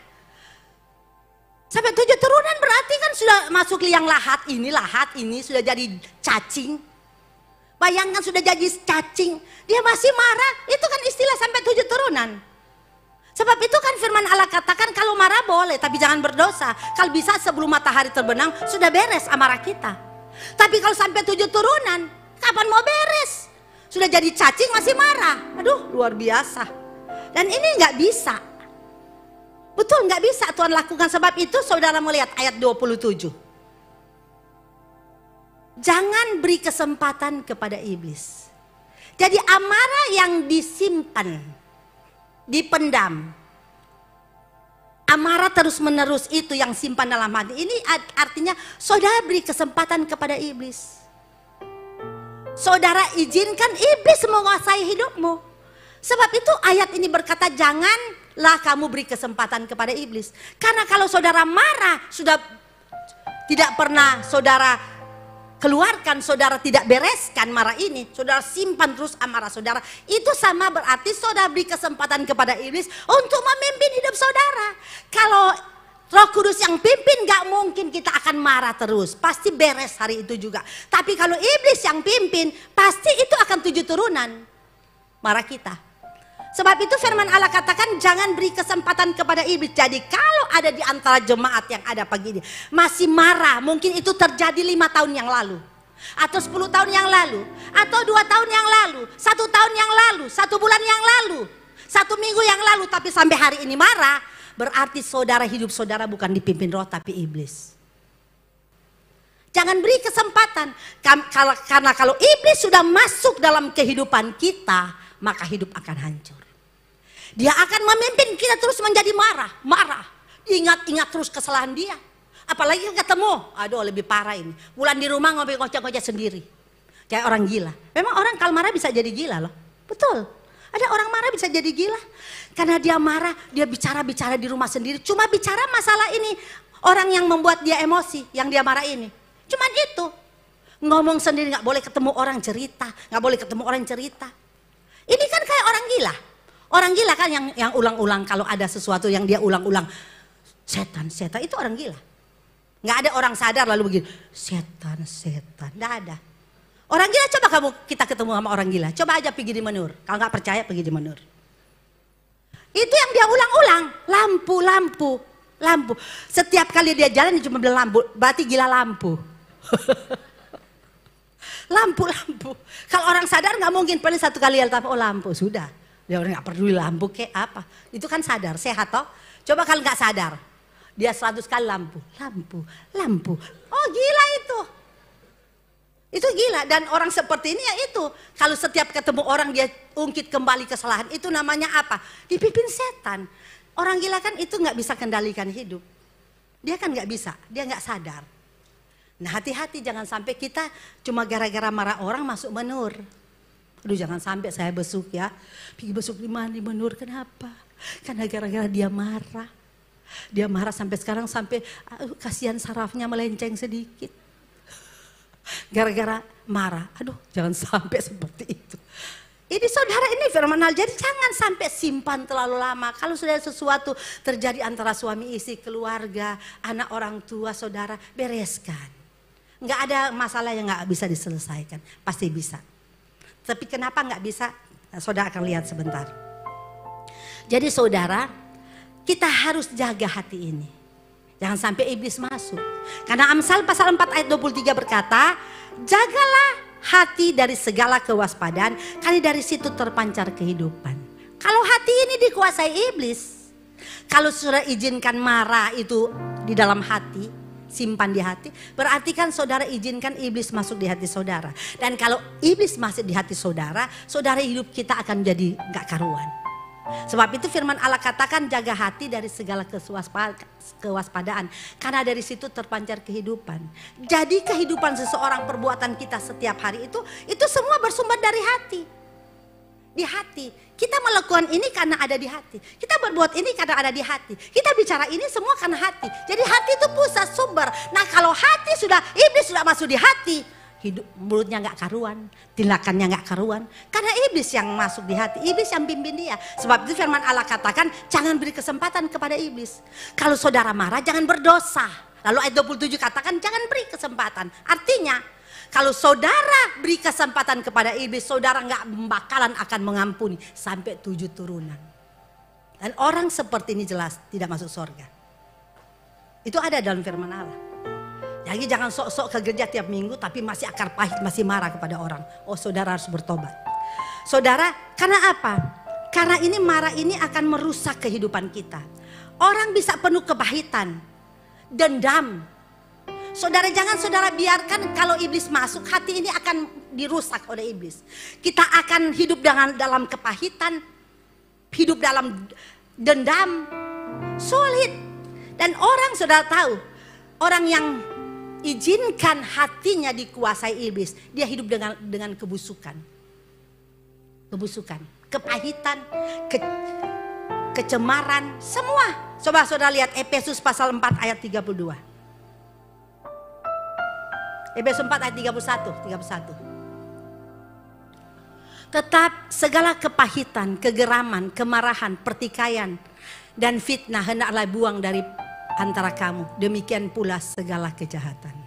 Sampai 7 turunan berarti kan sudah masuk liang lahat ini sudah jadi cacing. Bayangkan sudah jadi cacing, dia masih marah, itu kan istilah sampai 7 turunan. Sebab itu kan firman Allah katakan kalau marah boleh, tapi jangan berdosa. Kalau bisa sebelum matahari terbenam sudah beres amarah kita. Tapi kalau sampai 7 turunan, kapan mau beres? Sudah jadi cacing masih marah, aduh luar biasa. Dan ini nggak bisa. Betul nggak bisa Tuhan lakukan, sebab itu saudara melihat ayat 27. Jangan beri kesempatan kepada iblis. Jadi amarah yang disimpan, dipendam. Amarah terus menerus itu yang simpan dalam hati. Ini artinya saudara beri kesempatan kepada iblis. Saudara izinkan iblis menguasai hidupmu. Sebab itu ayat ini berkata janganlah kamu beri kesempatan kepada iblis. Karena kalau saudara marah, sudah tidak pernah saudara keluarkan, saudara tidak bereskan marah ini, saudara simpan terus amarah saudara, itu sama berarti saudara beri kesempatan kepada iblis untuk memimpin hidup saudara. Kalau Roh Kudus yang pimpin, gak mungkin kita akan marah terus, pasti beres hari itu juga. Tapi kalau iblis yang pimpin, pasti itu akan 7 turunan marah kita. Sebab itu firman Allah katakan jangan beri kesempatan kepada iblis. Jadi kalau ada di antara jemaat yang ada pagi ini masih marah, mungkin itu terjadi 5 tahun yang lalu, atau 10 tahun yang lalu, atau 2 tahun yang lalu, 1 tahun yang lalu, 1 bulan yang lalu, 1 minggu yang lalu, tapi sampai hari ini marah, berarti saudara hidup saudara bukan dipimpin roh tapi iblis. Jangan beri kesempatan, karena kalau iblis sudah masuk dalam kehidupan kita, maka hidup akan hancur. Dia akan memimpin kita terus menjadi marah. Ingat-ingat terus kesalahan dia. Apalagi ketemu, aduh lebih parah ini. Pulang di rumah ngoceh-ngoceh sendiri. Kayak orang gila. Memang orang kalau marah bisa jadi gila loh. Betul. Ada orang marah bisa jadi gila. Karena dia marah, dia bicara-bicara di rumah sendiri. Cuma bicara masalah ini. Orang yang membuat dia emosi, yang dia marah ini. Cuman itu. Ngomong sendiri, gak boleh ketemu orang cerita. Gak boleh ketemu orang cerita. Ini kan kayak orang gila. Orang gila kan yang ulang-ulang kalau ada sesuatu yang dia ulang-ulang. Setan, setan, itu orang gila. Gak ada orang sadar lalu begini. Setan, setan, gak ada. Orang gila, coba kita ketemu sama orang gila. Coba aja pergi di Menur. Kalau nggak percaya pergi di Menur. Itu yang dia ulang-ulang. Lampu, lampu, lampu. Setiap kali dia jalan dia cuma bilang lampu. Berarti gila lampu. Lampu, lampu. Kalau orang sadar nggak mungkin. Paling satu kali lihat lampu, oh lampu. Sudah. Dia orang nggak peduli lampu kayak apa. Itu kan sadar, sehat toh. Coba kalau nggak sadar. Dia 100 kali lampu, lampu, lampu. Oh gila itu. Itu gila, dan orang seperti ini ya itu. Kalau setiap ketemu orang dia ungkit kembali kesalahan, itu namanya apa? Dipimpin setan. Orang gila kan itu nggak bisa kendalikan hidup. Dia kan nggak bisa, dia nggak sadar. Nah hati-hati jangan sampai kita cuma gara-gara marah orang masuk Menur. Aduh jangan sampai saya besuk ya. Pergi besuk di mana di Menur, kenapa? Karena gara-gara dia marah. Dia marah sampai sekarang sampai kasihan sarafnya melenceng sedikit. Gara-gara marah, aduh jangan sampai seperti itu. Ini saudara, ini firman Allah, jadi jangan sampai simpan terlalu lama. Kalau sudah sesuatu terjadi antara suami istri, keluarga, anak orang tua, saudara, bereskan. Nggak ada masalah yang nggak bisa diselesaikan, pasti bisa. Tapi kenapa nggak bisa? Saudara akan lihat sebentar. Jadi saudara, kita harus jaga hati ini. Jangan sampai iblis masuk. Karena Amsal pasal 4 ayat 23 berkata, jagalah hati dari segala kewaspadaan, karena dari situ terpancar kehidupan. Kalau hati ini dikuasai iblis, kalau saudara izinkan marah itu di dalam hati, simpan di hati, berarti kan saudara izinkan iblis masuk di hati saudara. Dan kalau iblis masuk di hati saudara, saudara hidup kita akan jadi gak karuan. Sebab itu firman Allah katakan jaga hati dari segala kewaspadaan. Karena dari situ terpancar kehidupan. Jadi kehidupan seseorang, perbuatan kita setiap hari itu semua bersumber dari hati. Di hati. Kita melakukan ini karena ada di hati. Kita berbuat ini karena ada di hati. Kita bicara ini semua karena hati. Jadi hati itu pusat sumber. Nah kalau hati sudah, iblis sudah masuk di hati. Hidup mulutnya nggak karuan, tindakannya nggak karuan, karena iblis yang masuk di hati, iblis yang pimpin dia. Sebab itu firman Allah katakan jangan beri kesempatan kepada iblis. Kalau saudara marah jangan berdosa. Lalu ayat 27 katakan jangan beri kesempatan. Artinya kalau saudara beri kesempatan kepada iblis, saudara nggak bakalan akan mengampuni sampai 7 turunan. Dan orang seperti ini jelas tidak masuk surga. Itu ada dalam firman Allah. Jadi jangan sok-sok ke gereja tiap minggu tapi masih akar pahit, masih marah kepada orang. Oh saudara harus bertobat. Saudara, karena apa? Karena ini marah ini akan merusak kehidupan kita. Orang bisa penuh kepahitan, dendam. Saudara jangan saudara biarkan kalau iblis masuk, hati ini akan dirusak oleh iblis. Kita akan hidup dalam kepahitan, hidup dalam dendam, sulit. Dan orang saudara tahu, orang yang izinkan hatinya dikuasai iblis, dia hidup dengan kebusukan. Kebusukan, kepahitan, kecemaran, semua. Coba saudara lihat Efesus pasal 4 ayat 32. Efesus 4 ayat 31. Tetap segala kepahitan, kegeraman, kemarahan, pertikaian, dan fitnah hendaklah buang dari antara kamu, demikian pula segala kejahatan.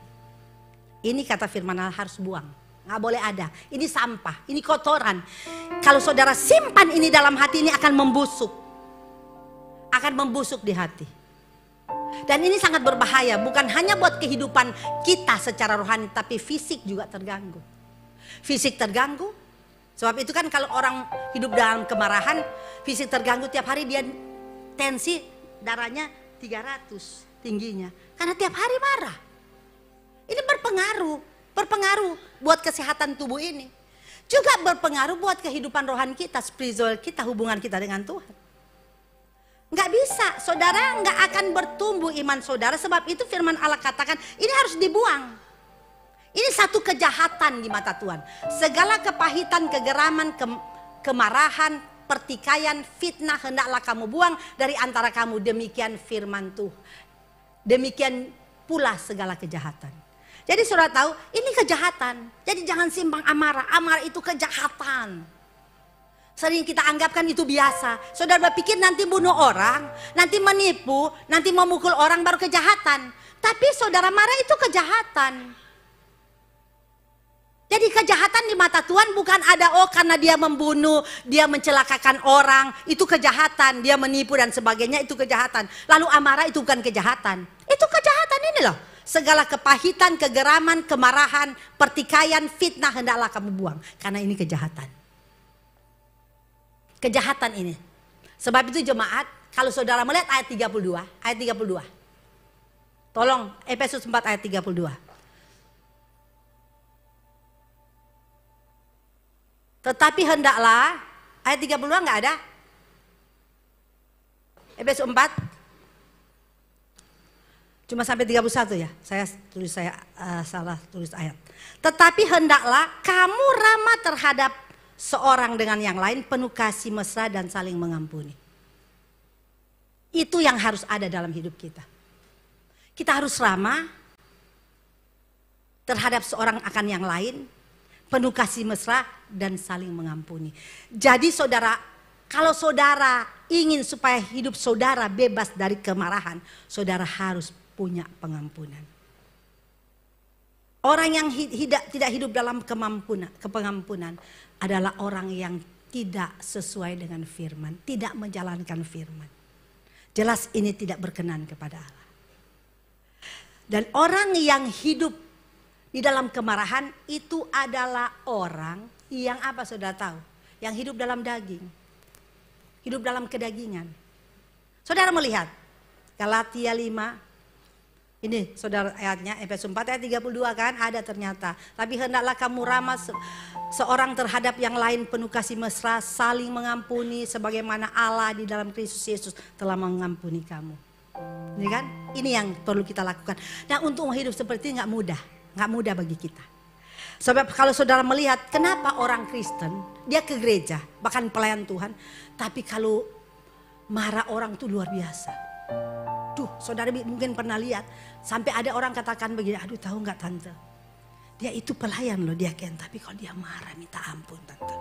Ini kata firman Allah harus buang, nggak boleh ada. Ini sampah, ini kotoran. Kalau saudara simpan ini dalam hati, ini akan membusuk di hati. Dan ini sangat berbahaya, bukan hanya buat kehidupan kita secara rohani, tapi fisik juga terganggu. Fisik terganggu, sebab itu kan kalau orang hidup dalam kemarahan, fisik terganggu, tiap hari dia tensi darahnya 300 tingginya. Karena tiap hari marah. Ini berpengaruh buat kesehatan tubuh ini. Juga berpengaruh buat kehidupan rohani kita, spiritual kita, hubungan kita dengan Tuhan. Nggak bisa, saudara nggak akan bertumbuh iman saudara. Sebab itu firman Allah katakan ini harus dibuang. Ini satu kejahatan di mata Tuhan. Segala kepahitan, kegeraman, kemarahan, pertikaian, fitnah hendaklah kamu buang dari antara kamu. Demikian firman Tuhan. Demikian pula segala kejahatan. Jadi saudara tahu ini kejahatan. Jadi jangan simpang amarah. Amarah itu kejahatan. Sering kita anggapkan itu biasa. Saudara berpikir nanti bunuh orang, nanti menipu, nanti memukul orang baru kejahatan. Tapi saudara marah itu kejahatan. Jadi kejahatan di mata Tuhan bukan ada karena dia membunuh, dia mencelakakan orang, itu kejahatan, dia menipu dan sebagainya, itu kejahatan. Lalu amarah itu bukan kejahatan. Itu kejahatan ini loh. Segala kepahitan, kegeraman, kemarahan, pertikaian, fitnah hendaklah kamu buang. Karena ini kejahatan. Kejahatan ini. Sebab itu jemaat, kalau saudara melihat ayat 32. Ayat 32. Tolong Efesus 4 ayat 32. Tetapi hendaklah, ayat 32 enggak ada? Efesus 4. Cuma sampai 31 ya, saya salah tulis ayat. Tetapi hendaklah kamu ramah terhadap seorang dengan yang lain, penuh kasih mesra dan saling mengampuni. Itu yang harus ada dalam hidup kita. Kita harus ramah terhadap seorang akan yang lain, penuh kasih mesra dan saling mengampuni. Jadi saudara, kalau saudara ingin supaya hidup saudara bebas dari kemarahan, saudara harus punya pengampunan. Orang yang tidak hidup dalam pengampunan adalah orang yang tidak sesuai dengan firman, tidak menjalankan firman. Jelas ini tidak berkenan kepada Allah. Dan orang yang hidup di dalam kemarahan itu adalah orang yang apa saudara tahu? Yang hidup dalam daging. Hidup dalam kedagingan. Saudara melihat Galatia 5. Ini saudara ayatnya Efesus 4 ayat 32 kan ada ternyata. Tapi hendaklah kamu ramah seorang terhadap yang lain penuh kasih mesra, saling mengampuni sebagaimana Allah di dalam Kristus Yesus telah mengampuni kamu. Ini kan? Ini yang perlu kita lakukan. Nah untuk hidup seperti ini nggak mudah bagi kita. Sebab kalau saudara melihat kenapa orang Kristen dia ke gereja bahkan pelayan Tuhan, tapi kalau marah orang tuh luar biasa. Duh, saudara mungkin pernah lihat sampai ada orang katakan begini, aduh tahu nggak tante, dia itu pelayan loh dia Ken, tapi kalau dia marah minta ampun tante.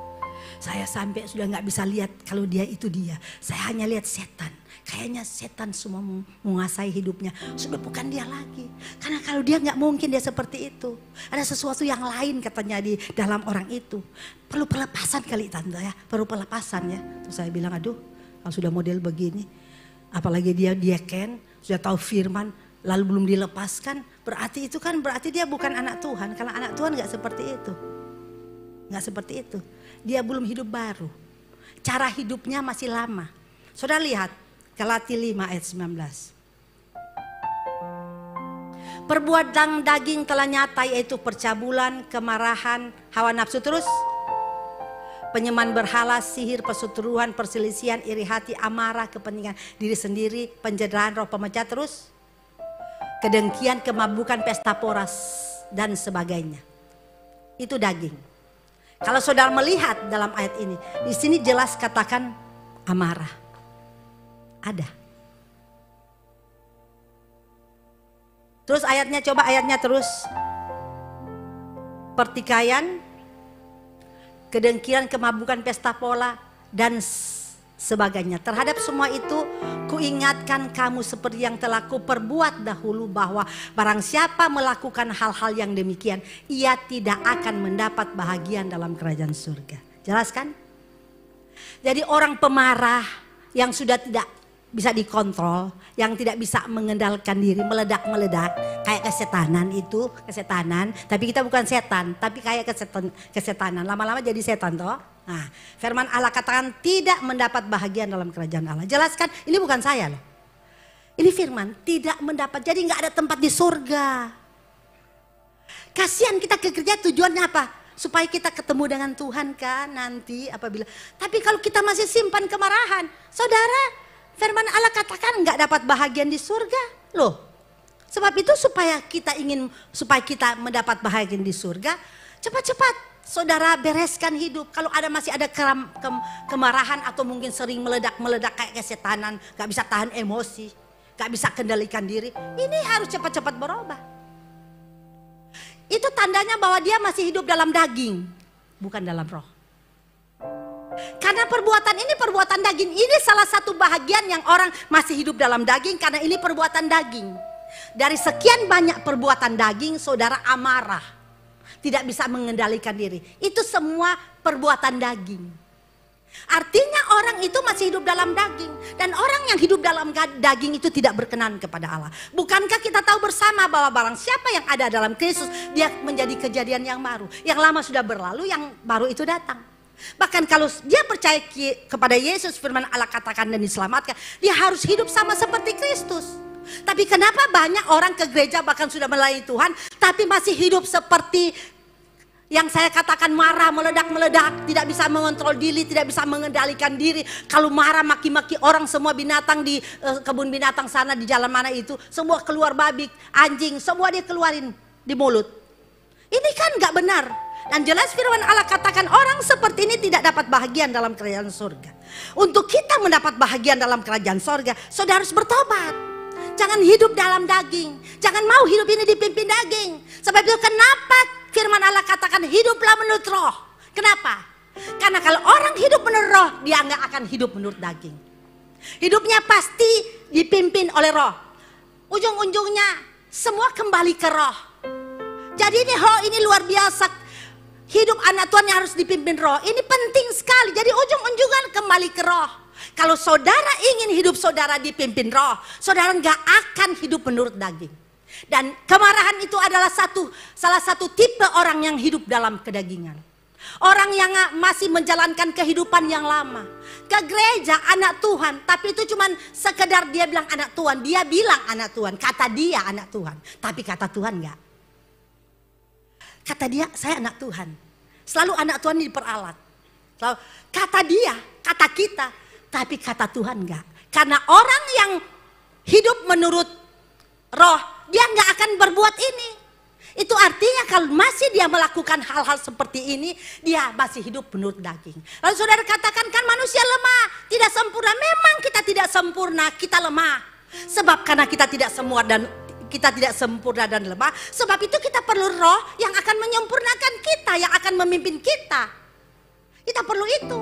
Saya sampai sudah nggak bisa lihat kalau dia itu dia, saya hanya lihat setan. Kayaknya setan semua menguasai hidupnya, sudah bukan dia lagi. Karena kalau dia nggak mungkin dia seperti itu. Ada sesuatu yang lain katanya di dalam orang itu. Perlu pelepasan kali tante ya, perlu pelepasan ya. Terus saya bilang aduh, kalau sudah model begini, apalagi dia Ken, sudah tahu firman, lalu belum dilepaskan, berarti dia bukan anak Tuhan. Kalau anak Tuhan nggak seperti itu, nggak seperti itu. Dia belum hidup baru, cara hidupnya masih lama. Saudara lihat Galatia 5 ayat 19. Perbuatan daging telah nyata yaitu percabulan, kemarahan, hawa nafsu terus. Penyembahan berhala, sihir, perseteruan, perselisihan, iri hati, amarah, kepentingan diri sendiri, pencederaan, roh pemecah terus. Kedengkian, kemabukan, pesta poras dan sebagainya. Itu daging. Kalau saudara melihat dalam ayat ini, di sini jelas katakan amarah. Ada. Terus coba ayatnya terus. Pertikaian, kedengkian, kemabukan, pesta pola dan sebagainya. Terhadap semua itu kuingatkan kamu seperti yang telah kuperbuat dahulu, bahwa barang siapa melakukan hal-hal yang demikian, ia tidak akan mendapat bahagian dalam kerajaan surga. Jelas kan? Jadi orang pemarah yang sudah tidak bisa dikontrol, yang tidak bisa mengendalikan diri, meledak-meledak, kayak kesetanan, tapi kita bukan setan, tapi kayak kesetanan, lama-lama jadi setan toh. Nah, firman Allah katakan tidak mendapat bahagian dalam kerajaan Allah. Jelaskan, ini bukan saya loh. Ini firman, tidak mendapat, jadi nggak ada tempat di surga. Kasihan kita ke gereja, tujuannya apa? Supaya kita ketemu dengan Tuhan kan nanti apabila. Tapi kalau kita masih simpan kemarahan, saudara, firman Allah katakan nggak dapat bahagian di surga loh. Sebab itu supaya kita mendapat bahagian di surga, cepat-cepat saudara bereskan hidup. Kalau masih ada kemarahan atau mungkin sering meledak-meledak kayak kesetanan, gak bisa tahan emosi, gak bisa kendalikan diri, ini harus cepat-cepat berubah. Itu tandanya bahwa dia masih hidup dalam daging, bukan dalam roh. Karena perbuatan ini perbuatan daging. Ini salah satu bahagian yang orang masih hidup dalam daging, karena ini perbuatan daging. Dari sekian banyak perbuatan daging, saudara amarah, tidak bisa mengendalikan diri. Itu semua perbuatan daging. Artinya orang itu masih hidup dalam daging. Dan orang yang hidup dalam daging itu tidak berkenan kepada Allah. Bukankah kita tahu bersama bahwa barang siapa yang ada dalam Kristus, dia menjadi kejadian yang baru. Yang lama sudah berlalu, yang baru itu datang. Bahkan kalau dia percaya kepada Yesus, firman Allah katakan dan diselamatkan, dia harus hidup sama seperti Kristus. Tapi kenapa banyak orang ke gereja bahkan sudah melayani Tuhan, tapi masih hidup seperti yang saya katakan marah, meledak-meledak, tidak bisa mengontrol diri, tidak bisa mengendalikan diri. Kalau marah maki-maki orang, semua binatang di kebun binatang sana, di jalan mana itu, semua keluar babi, anjing, semua dia keluarin di mulut. Ini kan gak benar. Dan jelas firman Allah katakan orang seperti ini tidak dapat bahagian dalam kerajaan surga. Untuk kita mendapat bahagian dalam kerajaan surga, saudara harus bertobat. Jangan hidup dalam daging. Jangan mau hidup ini dipimpin daging. Sebab itu kenapa firman Allah katakan hiduplah menurut roh. Kenapa? Karena kalau orang hidup menurut roh, dia nggak akan hidup menurut daging. Hidupnya pasti dipimpin oleh roh. Ujung-ujungnya semua kembali ke roh. Jadi ini luar biasa. Hidup anak Tuhan yang harus dipimpin roh. Ini penting sekali. Jadi ujung-ujungnya kembali ke roh. Kalau saudara ingin hidup saudara dipimpin roh, saudara nggak akan hidup menurut daging. Dan kemarahan itu adalah salah satu tipe orang yang hidup dalam kedagingan. Orang yang masih menjalankan kehidupan yang lama. Ke gereja anak Tuhan, tapi itu cuma sekedar dia bilang anak Tuhan. Dia bilang anak Tuhan, kata dia anak Tuhan. Tapi kata Tuhan nggak. Kata dia, saya anak Tuhan. Selalu anak Tuhan diperalat. Selalu, kata dia, kata kita. Tapi kata Tuhan enggak. Karena orang yang hidup menurut roh, dia enggak akan berbuat ini. Itu artinya kalau masih dia melakukan hal-hal seperti ini, dia masih hidup menurut daging. Lalu saudara katakan kan manusia lemah, tidak sempurna. Memang kita tidak sempurna, kita lemah. Sebab karena kita tidak sempurna dan lemah, sebab itu kita perlu roh yang akan menyempurnakan kita, yang akan memimpin kita. Kita perlu itu.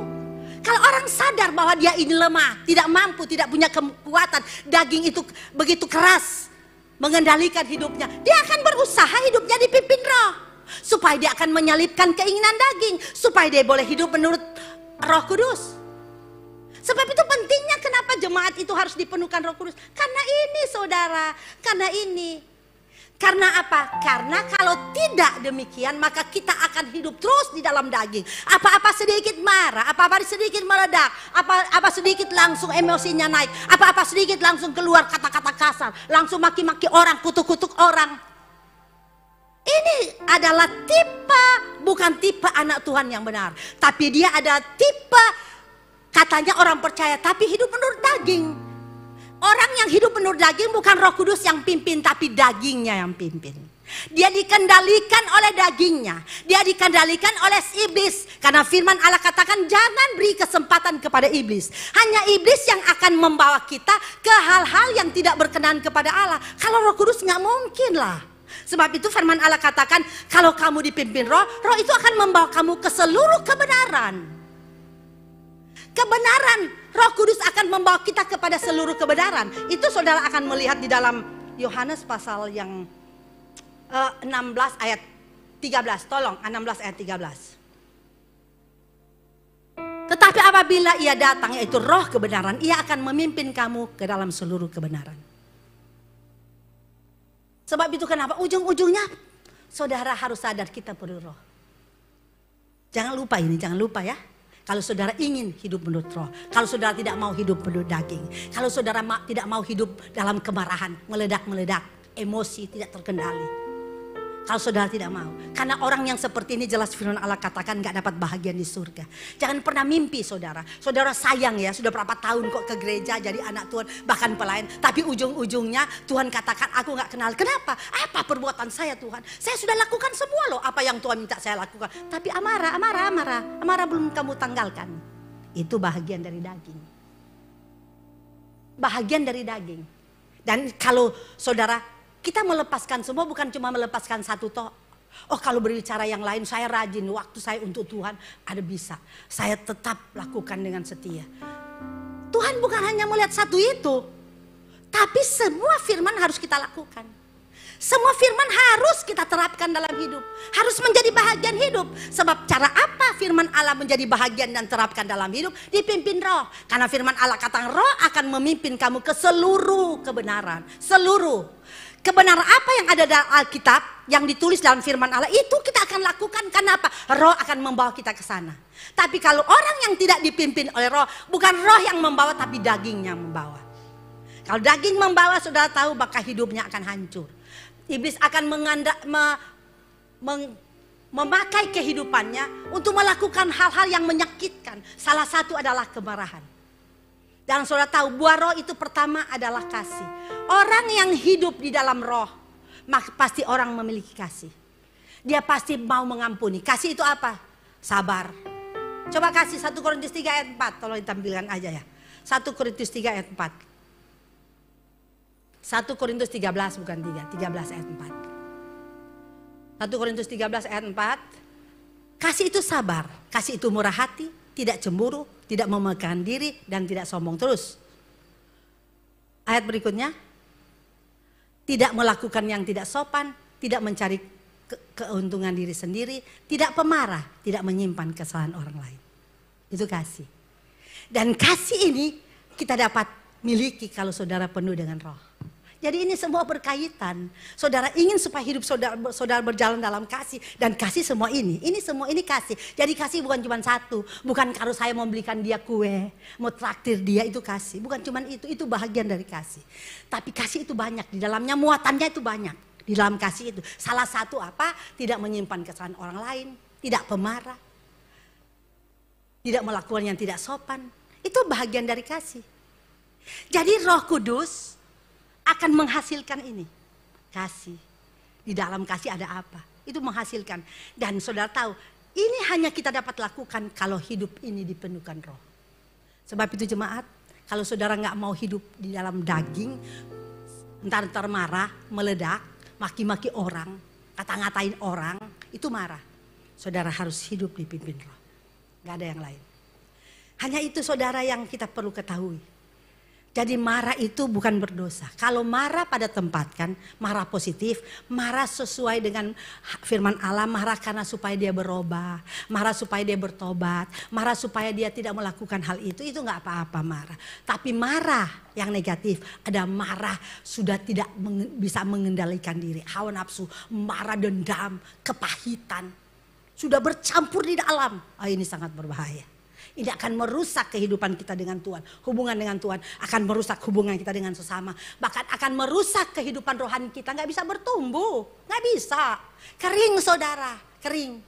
Kalau orang sadar bahwa dia ini lemah, tidak mampu, tidak punya kekuatan, daging itu begitu keras mengendalikan hidupnya, dia akan berusaha hidupnya dipimpin roh, supaya dia akan menyalipkan keinginan daging, supaya dia boleh hidup menurut Roh Kudus. Sebab itu pentingnya kenapa jemaat itu harus dipenuhkan Roh Kudus. Karena ini saudara, karena ini. Karena apa? Karena kalau tidak demikian maka kita akan hidup terus di dalam daging. Apa-apa sedikit marah, apa-apa sedikit meledak, apa sedikit langsung emosinya naik, apa-apa sedikit langsung keluar kata-kata kasar, langsung maki-maki orang, kutuk-kutuk orang. Ini adalah bukan tipe anak Tuhan yang benar. Tapi dia ada tipe katanya orang percaya tapi hidup menurut daging. Orang yang hidup menurut daging bukan Roh Kudus yang pimpin, tapi dagingnya yang pimpin. Dia dikendalikan oleh dagingnya. Dia dikendalikan oleh iblis. Karena firman Allah katakan jangan beri kesempatan kepada iblis. Hanya iblis yang akan membawa kita ke hal-hal yang tidak berkenan kepada Allah. Kalau Roh Kudus nggak mungkin lah. Sebab itu firman Allah katakan kalau kamu dipimpin roh, roh itu akan membawa kamu ke seluruh kebenaran. Kebenaran, Roh Kudus akan membawa kita kepada seluruh kebenaran. Itu saudara akan melihat di dalam Yohanes pasal yang 16 ayat 13. Tolong 16 ayat 13. Tetapi apabila ia datang yaitu roh kebenaran, ia akan memimpin kamu ke dalam seluruh kebenaran. Sebab itu kenapa ujung-ujungnya saudara harus sadar kita perlu roh. Jangan lupa ini, jangan lupa ya. Kalau saudara ingin hidup menurut roh, kalau saudara tidak mau hidup menurut daging, kalau saudara tidak mau hidup dalam kemarahan, meledak-meledak, emosi tidak terkendali. Kalau saudara tidak mau. Karena orang yang seperti ini jelas firman Allah katakan gak dapat bahagian di surga. Jangan pernah mimpi saudara. Saudara sayang ya, sudah berapa tahun kok ke gereja jadi anak Tuhan. Bahkan pelayan. Tapi ujung-ujungnya Tuhan katakan aku gak kenal. Kenapa? Apa perbuatan saya Tuhan? Saya sudah lakukan semua loh apa yang Tuhan minta saya lakukan. Tapi amarah belum kamu tanggalkan. Itu bahagian dari daging. Bahagian dari daging. Dan kalau saudara, kita melepaskan semua bukan cuma melepaskan satu toh. Oh kalau berbicara yang lain saya rajin, waktu saya untuk Tuhan ada bisa. Saya tetap lakukan dengan setia. Tuhan bukan hanya melihat satu itu. Tapi semua firman harus kita lakukan. Semua firman harus kita terapkan dalam hidup. Harus menjadi bahagian hidup. Sebab cara apa firman Allah menjadi bahagian dan terapkan dalam hidup? Dipimpin roh. Karena firman Allah kata roh akan memimpin kamu ke seluruh kebenaran. Seluruh. Kebenaran apa yang ada dalam Alkitab, yang ditulis dalam firman Allah, itu kita akan lakukan. Kenapa? Roh akan membawa kita ke sana. Tapi kalau orang yang tidak dipimpin oleh roh, bukan roh yang membawa, tapi dagingnya membawa. Kalau daging membawa, saudara tahu, maka hidupnya akan hancur. Iblis akan memakai kehidupannya untuk melakukan hal-hal yang menyakitkan. Salah satu adalah kemarahan. Dan saudara tahu buah roh itu pertama adalah kasih. Orang yang hidup di dalam roh, maka pasti orang memiliki kasih. Dia pasti mau mengampuni. Kasih itu apa? Sabar. Coba kasih 1 Korintus 3 ayat 4. Tolong ditampilkan aja ya. 1 Korintus 3 ayat 4. 1 Korintus 13 bukan 3. 13 ayat 4. 1 Korintus 13 ayat 4. Kasih itu sabar. Kasih itu murah hati. Tidak cemburu. Tidak memegahkan diri dan tidak sombong. Terus. Ayat berikutnya. Tidak melakukan yang tidak sopan. Tidak mencari keuntungan diri sendiri. Tidak pemarah. Tidak menyimpan kesalahan orang lain. Itu kasih. Dan kasih ini kita dapat miliki kalau saudara penuh dengan roh. Jadi ini semua berkaitan. Saudara ingin supaya hidup saudara berjalan dalam kasih. Dan kasih semua ini. Ini semua ini kasih. Jadi kasih bukan cuma satu. Bukan kalau saya mau belikan dia kue. Mau traktir dia itu kasih. Bukan cuma itu. Itu bahagian dari kasih. Tapi kasih itu banyak. Di dalamnya muatannya itu banyak. Di dalam kasih itu. Salah satu apa? Tidak menyimpan kesalahan orang lain. Tidak pemarah. Tidak melakukan yang tidak sopan. Itu bahagian dari kasih. Jadi Roh Kudus akan menghasilkan ini. Kasih. Di dalam kasih ada apa? Itu menghasilkan. Dan saudara tahu, ini hanya kita dapat lakukan kalau hidup ini dipenuhkan roh. Sebab itu jemaat, kalau saudara nggak mau hidup di dalam daging, entar marah, meledak, maki-maki orang, kata-ngatain orang, itu marah. Saudara harus hidup dipimpin roh. Nggak ada yang lain. Hanya itu saudara yang kita perlu ketahui. Jadi marah itu bukan berdosa. Kalau marah pada tempat kan, marah positif, marah sesuai dengan firman Allah, marah karena supaya dia berubah, marah supaya dia bertobat, marah supaya dia tidak melakukan hal itu nggak apa-apa marah. Tapi marah yang negatif, ada marah sudah tidak bisa mengendalikan diri, hawa nafsu, marah dendam, kepahitan, sudah bercampur di dalam. Ini sangat berbahaya. Ini akan merusak kehidupan kita dengan Tuhan. Hubungan dengan Tuhan akan merusak hubungan kita dengan sesama. Bahkan akan merusak kehidupan rohani kita. Gak bisa bertumbuh. Gak bisa. Kering saudara. Kering.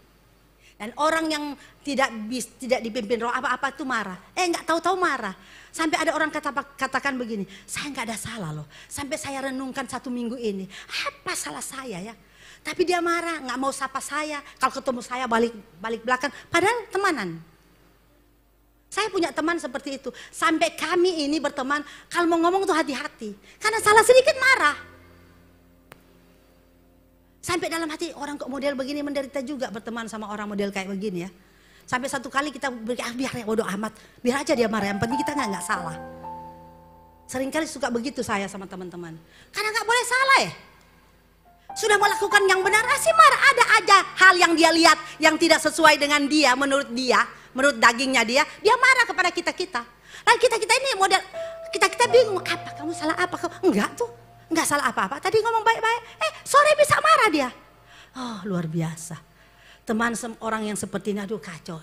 Dan orang yang tidak dipimpin roh apa-apa itu marah. Gak tahu-tahu marah. Sampai ada orang katakan begini. Saya gak ada salah loh. Sampai saya renungkan 1 minggu ini. Apa salah saya ya? Tapi dia marah. Gak mau sapa saya. Kalau ketemu saya balik belakang. Padahal temanan. Saya punya teman seperti itu. Sampai kami ini berteman, kalau mau ngomong tuh hati-hati. Karena salah sedikit marah. Sampai dalam hati, orang kok model begini menderita juga berteman sama orang model kayak begini ya. Sampai satu kali kita biar ya bodoh amat. Biar aja dia marah, yang penting kita nggak salah. Seringkali suka begitu saya sama teman-teman. Karena nggak boleh salah ya. Sudah melakukan yang benar, masih marah. Ada aja hal yang dia lihat yang tidak sesuai dengan dia, menurut dagingnya dia marah kepada kita. Lalu kita ini model, kita bingung, apa kamu salah apa? Enggak tuh, enggak salah apa-apa. Tadi ngomong baik-baik, sore bisa marah dia. Oh luar biasa. Teman orang yang seperti ini, aduh kacau.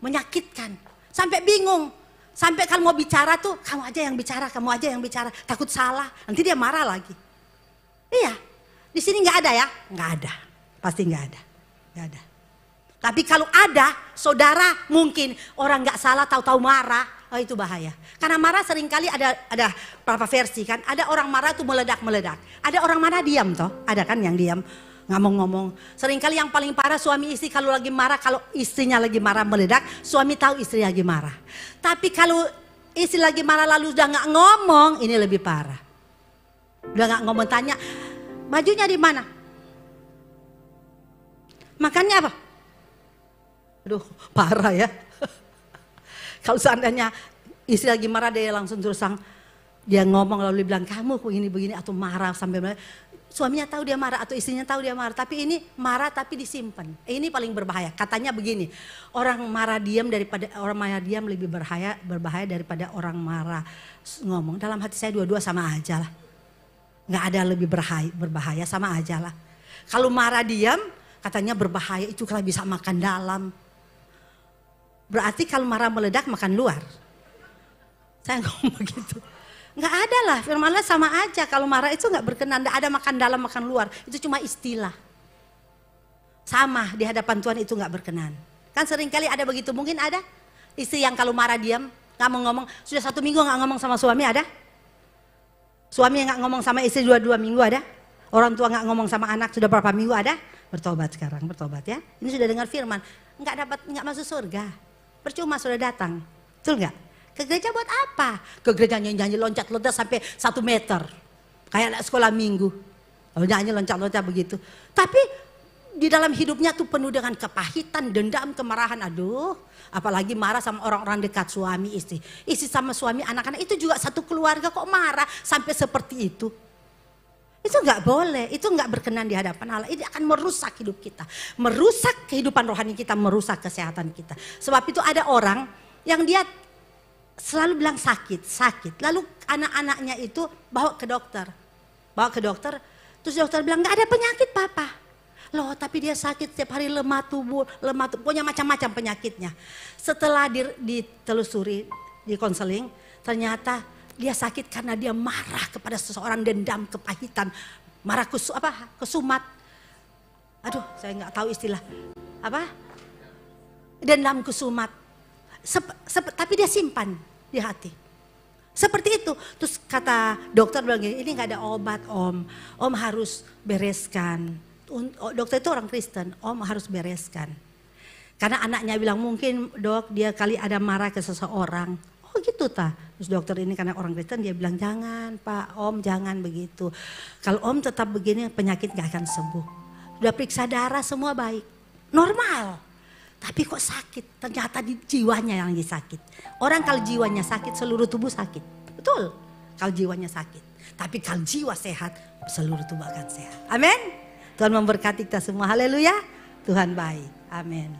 Menyakitkan, sampai bingung. Sampai kalau mau bicara tuh, kamu aja yang bicara. Takut salah, nanti dia marah lagi. Iya, di sini nggak ada ya? Nggak ada. Pasti nggak ada, nggak ada. Tapi kalau ada, saudara mungkin orang nggak salah tahu-tahu marah, oh itu bahaya. Karena marah seringkali ada beberapa versi kan. Ada orang marah itu meledak-meledak. Ada orang marah diam toh, ada kan yang diam ngomong-ngomong. Seringkali yang paling parah suami istri kalau lagi marah, kalau istrinya lagi marah meledak, suami tahu istri lagi marah. Tapi kalau istri lagi marah lalu udah nggak ngomong, ini lebih parah. Udah nggak ngomong, tanya bajunya di mana, makannya apa. Aduh, parah ya. Kalau seandainya istri lagi marah, dia langsung terus dia ngomong lalu dia bilang kamu begini atau marah sampai marah. Suaminya tahu dia marah atau istrinya tahu dia marah, tapi ini marah tapi disimpan. Ini paling berbahaya. Katanya begini, orang marah diam lebih berbahaya daripada orang marah ngomong. Dalam hati saya dua-dua sama aja lah. Nggak ada lebih berbahaya, sama aja lah. Kalau marah diam katanya berbahaya, itu kalau bisa makan dalam. Berarti kalau marah meledak makan luar. Saya ngomong begitu. Nggak ada lah, firman Allah sama aja. Kalau marah itu nggak berkenan, nggak ada makan dalam makan luar. Itu cuma istilah. Sama di hadapan Tuhan itu nggak berkenan. Kan seringkali ada begitu, mungkin ada istri yang kalau marah diam, nggak mau ngomong. Sudah 1 minggu nggak ngomong sama suami, ada? Suami yang nggak ngomong sama istri 2 minggu, ada? Orang tua nggak ngomong sama anak sudah berapa minggu, ada? Bertobat sekarang, bertobat ya. Ini sudah dengar firman, nggak masuk surga. Percuma sudah datang, betul nggak? Ke gereja buat apa? Ke gereja nyanyi loncat-loncat sampai 1 meter, kayak sekolah minggu. Nyanyi loncat-loncat begitu. Tapi di dalam hidupnya tuh penuh dengan kepahitan, dendam, kemarahan. Aduh, apalagi marah sama orang-orang dekat, suami, istri. Istri sama suami, anak-anak itu juga satu keluarga kok marah sampai seperti itu. Itu nggak boleh, itu nggak berkenan di hadapan Allah. Ini akan merusak hidup kita, merusak kehidupan rohani kita, merusak kesehatan kita. Sebab itu ada orang yang dia selalu bilang sakit. Lalu anak-anaknya itu bawa ke dokter. Terus dokter bilang nggak ada penyakit papa. Loh tapi dia sakit setiap hari, lemah tubuh, punya macam-macam penyakitnya. Setelah ditelusuri, di konseling, ternyata dia sakit karena dia marah kepada seseorang, dendam, kepahitan, marah kesumat. Aduh, saya nggak tahu istilah apa, dendam kesumat. Tapi dia simpan di hati. Seperti itu. Terus kata dokter bilang gini, ini nggak ada obat om harus bereskan. Dokter itu orang Kristen, om harus bereskan. Karena anaknya bilang mungkin dok dia kali ada marah ke seseorang. Oh gitu ta. Terus dokter ini karena orang Kristen dia bilang jangan pak, om jangan begitu. Kalau om tetap begini penyakit gak akan sembuh. Udah periksa darah semua baik, normal. Tapi kok sakit, ternyata di jiwanya yang lagi sakit. Orang kalau jiwanya sakit seluruh tubuh sakit, betul. Kalau jiwanya sakit, tapi kalau jiwa sehat seluruh tubuh akan sehat. Amin. Tuhan memberkati kita semua, haleluya. Tuhan baik, amin.